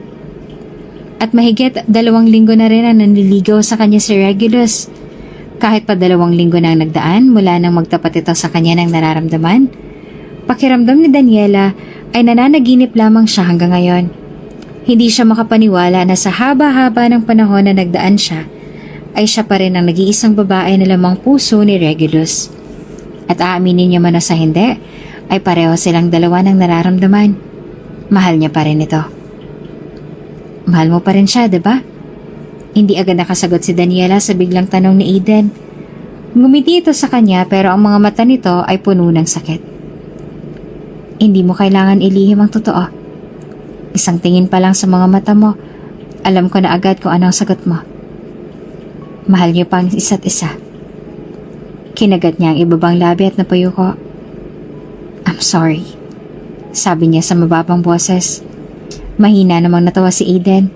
At mahigit 2 linggo na rin ang nanliligaw sa kanya si Regulus. Kahit pa 2 linggo na ang nagdaan mula nang magtapat ito sa kanya ng nararamdaman, pakiramdam ni Daniela ay nananaginip lamang siya hanggang ngayon. Hindi siya makapaniwala na sa haba-haba ng panahon na nagdaan siya, ay siya pa rin ang nag-iisang babae na lamang puso ni Regulus. At aaminin niya man o sa hindi, ay pareho silang dalawa ng nararamdaman. Mahal niya pa rin ito. Mahal mo pa rin siya, diba? Hindi agad nakasagot si Daniela sa biglang tanong ni Aiden. Ngumiti ito sa kanya pero ang mga mata nito ay puno ng sakit. Hindi mo kailangan ilihim ang totoo. Isang tingin pa lang sa mga mata mo, alam ko na agad kung anong sagot mo. Mahal niyo pang isa't isa. Kinagat niya ang ibabang labi at napayuko. I'm sorry, sabi niya sa mababang boses. Mahina namang natawa si Aiden.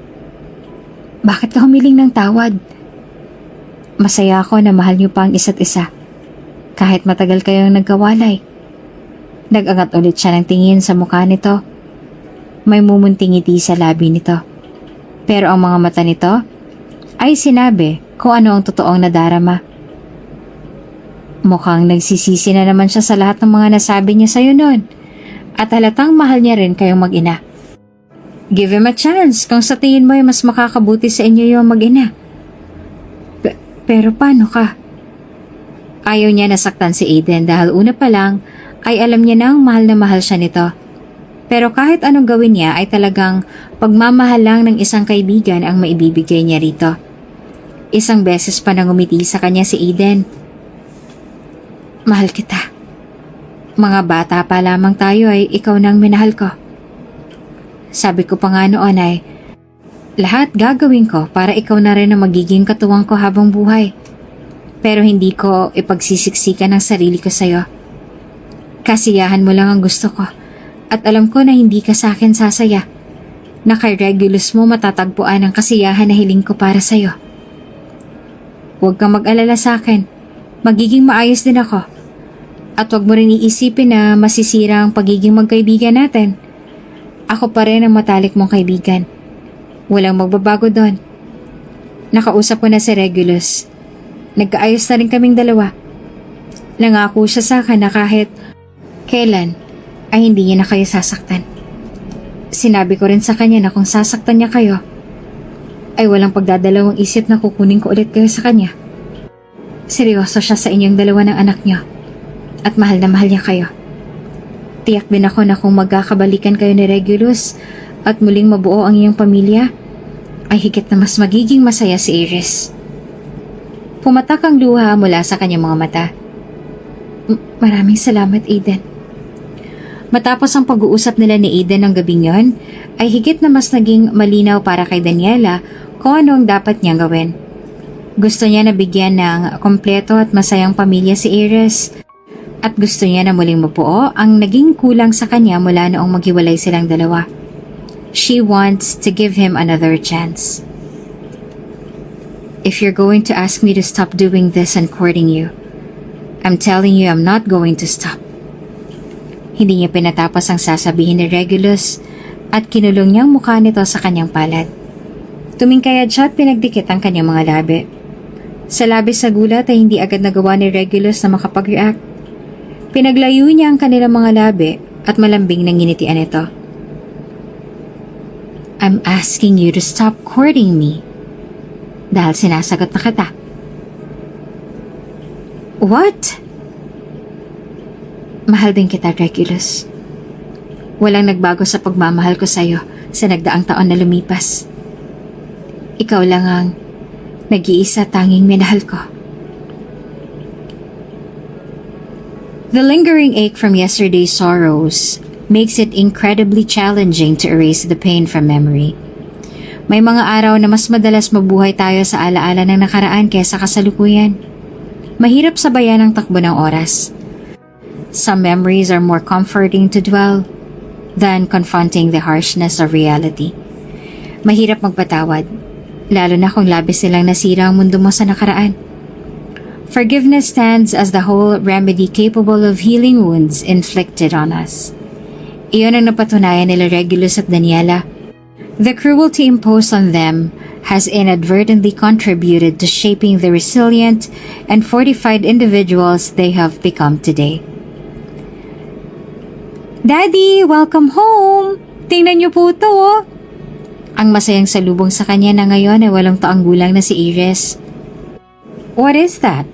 Bakit ka humiling ng tawad? Masaya ako na mahal niyo pa ang isa't isa. Kahit matagal kayong nagkawalay. Nag-angat ulit siya ng tingin sa mukha nito. May mumunting ngiti sa labi nito. Pero ang mga mata nito ay sinabi kung ano ang totoong nadarama. Mukhang nagsisisi na naman siya sa lahat ng mga nasabi niya sa'yo noon. At halatang mahal niya rin kayong mag-ina. Give him a chance kung sa tingin mo ay mas makakabuti sa inyo yung mag-ina. Pero paano ka? Ayaw niya nasaktan si Aiden dahil una pa lang ay alam niya nang mahal na mahal siya nito. Pero kahit anong gawin niya ay talagang pagmamahal lang ng isang kaibigan ang maibibigay niya rito. Isang beses pa nang umiti sa kanya si Aiden. Mahal kita. Mga bata pa lamang tayo ay ikaw nang minahal ko. Sabi ko pa nga noon ay, lahat gagawin ko para ikaw na rin ang magiging katuwang ko habang buhay. Pero hindi ko ipagsisiksikan ang sarili ko sa'yo. Kasiyahan mo lang ang gusto ko. At alam ko na hindi ka sa akin sasaya. Na kay Regulus mo matatagpuan ang kasiyahan na hiling ko para sa'yo. Huwag kang mag-alala sa akin. Magiging maayos din ako. At huwag mo rin iisipin na masisira ang pagiging magkaibigan natin. Ako pa rin ang matalik mong kaibigan. Walang magbabago doon. Nakausap ko na si Regulus. Nagkaayos na rin kaming dalawa. Nangako siya sa akin na kahit kailan ay hindi niya na kayo sasaktan. Sinabi ko rin sa kanya na kung sasaktan niya kayo, ay walang pagdadalawang isip na kukunin ko ulit kayo sa kanya. Seryoso siya sa inyong dalawa ng anak niyo at mahal na mahal niya kayo. Tiyak din ako na kung magkakabalikan kayo ni Regulus at muling mabuo ang iyong pamilya, ay higit na mas magiging masaya si Iris. Pumatak ang luha mula sa kanyang mga mata. Maraming salamat, Aiden. Matapos ang pag-uusap nila ni Aiden ng gabing yon, ay higit na mas naging malinaw para kay Daniela kung ano ang dapat niyang gawin. Gusto niya na bigyan ng kompleto at masayang pamilya si Iris, at gusto niya na muling mabuo ang naging kulang sa kanya mula noong maghiwalay silang dalawa. She wants to give him another chance. If you're going to ask me to stop doing this and courting you, I'm telling you I'm not going to stop. Hindi niya pinatapos ang sasabihin ni Regulus at kinulong niyang mukha nito sa kanyang palad. Tumingkayad siya at pinagdikit ang kanyang mga labi. Sa labis sa gulat ay hindi agad nagawa ni Regulus na makapag-react. Pinaglayo niya ang kanilang mga labi at malambing nang nginitian ito. I'm asking you to stop courting me. Dahil sinasagot na kita. What? Mahal din kita, Regulus. Walang nagbago sa pagmamahal ko sa'yo sa nagdaang taon na lumipas. Ikaw lang ang nag-iisa tanging minahal ko. The lingering ache from yesterday's sorrows makes it incredibly challenging to erase the pain from memory. May mga araw na mas madalas mabuhay tayo sa alaala ng nakaraan kaysa kasalukuyan. Mahirap sabayan ang takbo ng oras. Some memories are more comforting to dwell than confronting the harshness of reality. Mahirap magpatawad, lalo na kung labis silang nasira ang mundo mo sa nakaraan. Forgiveness stands as the whole remedy capable of healing wounds inflicted on us. Iyon ang napatunayan nila Regulus at Daniela. The cruelty imposed on them has inadvertently contributed to shaping the resilient and fortified individuals they have become today. Daddy, welcome home! Tingnan niyo po ito, oh! Ang masayang salubong sa kanya na ngayon ay 8 taong gulang na si Iris. What is that?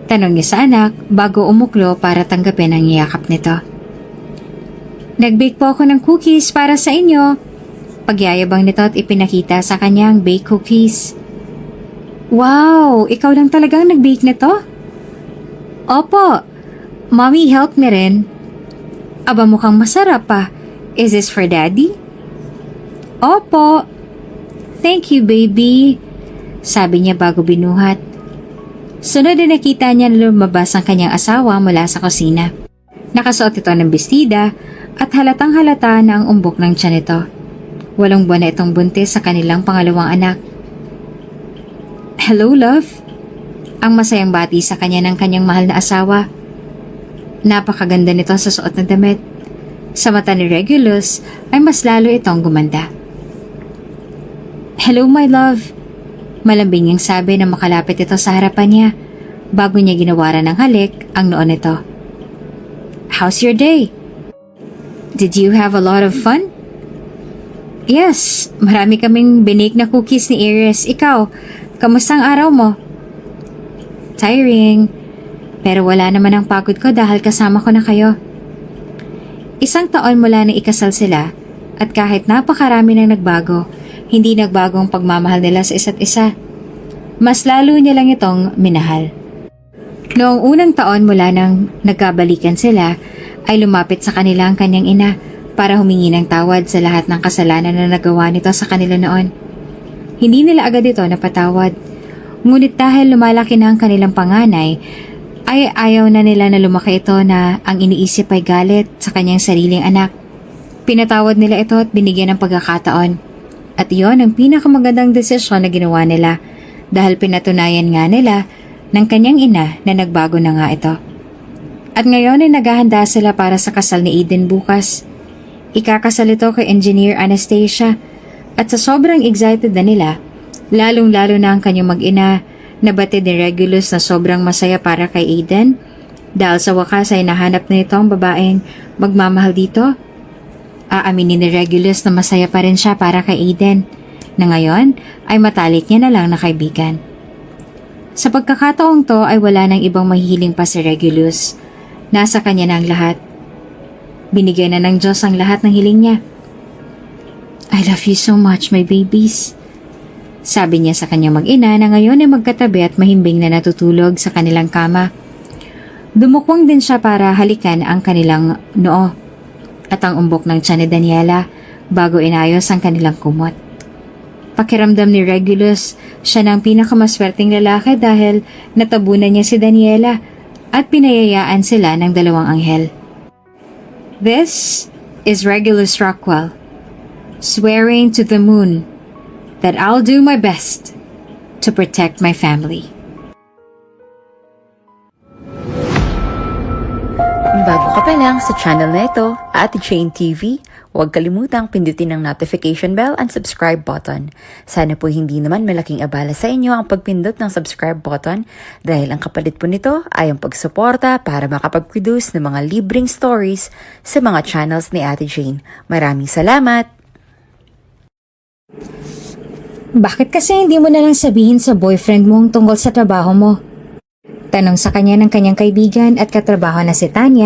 Tanong niya sa anak bago umuklo para tanggapin ang yakap nito. Nag-bake po ako ng cookies para sa inyo. Pagyayabang nito at ipinakita sa kanya ang baked cookies. Wow! Ikaw lang talagang nag-bake nito? Opo. Mommy helped me rin. Aba, mukhang masarap pa. Is this for Daddy? Opo. Thank you, baby. Sabi niya bago binuhat. Sunod na nakita niya na lumabas ang kanyang asawa mula sa kusina. Nakasuot ito ng bestida at halatang halata na ang umbok ng tiyan nito. 8 buwan na itong buntis sa kanilang pangalawang anak. Hello, love. Ang masayang bati sa kanya ng kanyang mahal na asawa. Napakaganda nito sa suot ng damit. Sa mata ni Regulus ay mas lalo itong gumanda. Hello, my love. Malambing niyang sabi na makalapit ito sa harapan niya bago niya ginawaran ng halik ang noon nito. How's your day? Did you have a lot of fun? Yes, marami kaming binake na cookies ni Iris. Ikaw, kamusta ang araw mo? Tiring, pero wala naman ang pagod ko dahil kasama ko na kayo. 1 taon mula na ikasal sila at kahit napakarami nang nagbago, hindi nagbago ang pagmamahal nila sa isa't isa. Mas lalo niya lang itong minahal. Noong unang taon mula nang nagkabalikan sila, ay lumapit sa kanila ang kanyang ina para humingi ng tawad sa lahat ng kasalanan na nagawa nito sa kanila noon. Hindi nila agad ito napatawad. Ngunit dahil lumalaki na ang kanilang panganay, ay ayaw na nila na lumaki ito na ang iniisip ay galit sa kanyang sariling anak. Pinatawad nila ito at binigyan ng pagkakataon. At iyon ang pinakamagandang desisyon na ginawa nila dahil pinatunayan nga nila ng kanyang ina na nagbago na nga ito. At ngayon ay naghahanda sila para sa kasal ni Eden bukas. Ikakasal ito kay Engineer Anastasia at sa sobrang excited na nila, lalong-lalo na ang kanyang mag-ina na batid ni Regulus na sobrang masaya para kay Eden dahil sa wakas ay nahanap na ito ang babaeng magmamahal dito. Aaminin ni Regulus na masaya pa rin siya para kay Eden na ngayon ay matalik niya na lang na kaibigan. Sa pagkakataong to ay wala nang ibang mahihiling pa si Regulus. Nasa kanya na ang lahat. Binigay na ng Diyos ang lahat ng hiling niya. I love you so much, my babies. Sabi niya sa kanyang mag-ina na ngayon ay magkatabi at mahimbing na natutulog sa kanilang kama. Dumukwang din siya para halikan ang kanilang noo at ang umbok ng tiyan ni Daniela bago inayos ang kanilang kumot. Pakiramdam ni Regulus, siya na ang pinakamaswerteng lalaki dahil natabunan niya si Daniela at pinayayaan sila ng dalawang anghel. This is Regulus Rockwell, swearing to the moon that I'll do my best to protect my family. Kung bago ka pa lang sa channel na ito, Ate Jane TV, huwag kalimutang pindutin ang notification bell and subscribe button. Sana po hindi naman malaking abala sa inyo ang pagpindot ng subscribe button dahil ang kapalit po nito ay ang pagsuporta para makapag-produce ng mga libreng stories sa mga channels ni Ate Jane. Maraming salamat! Bakit kasi hindi mo na lang sabihin sa boyfriend mong tungkol sa trabaho mo? Tanong sa kanya ng kanyang kaibigan at katrabaho na si Tanya.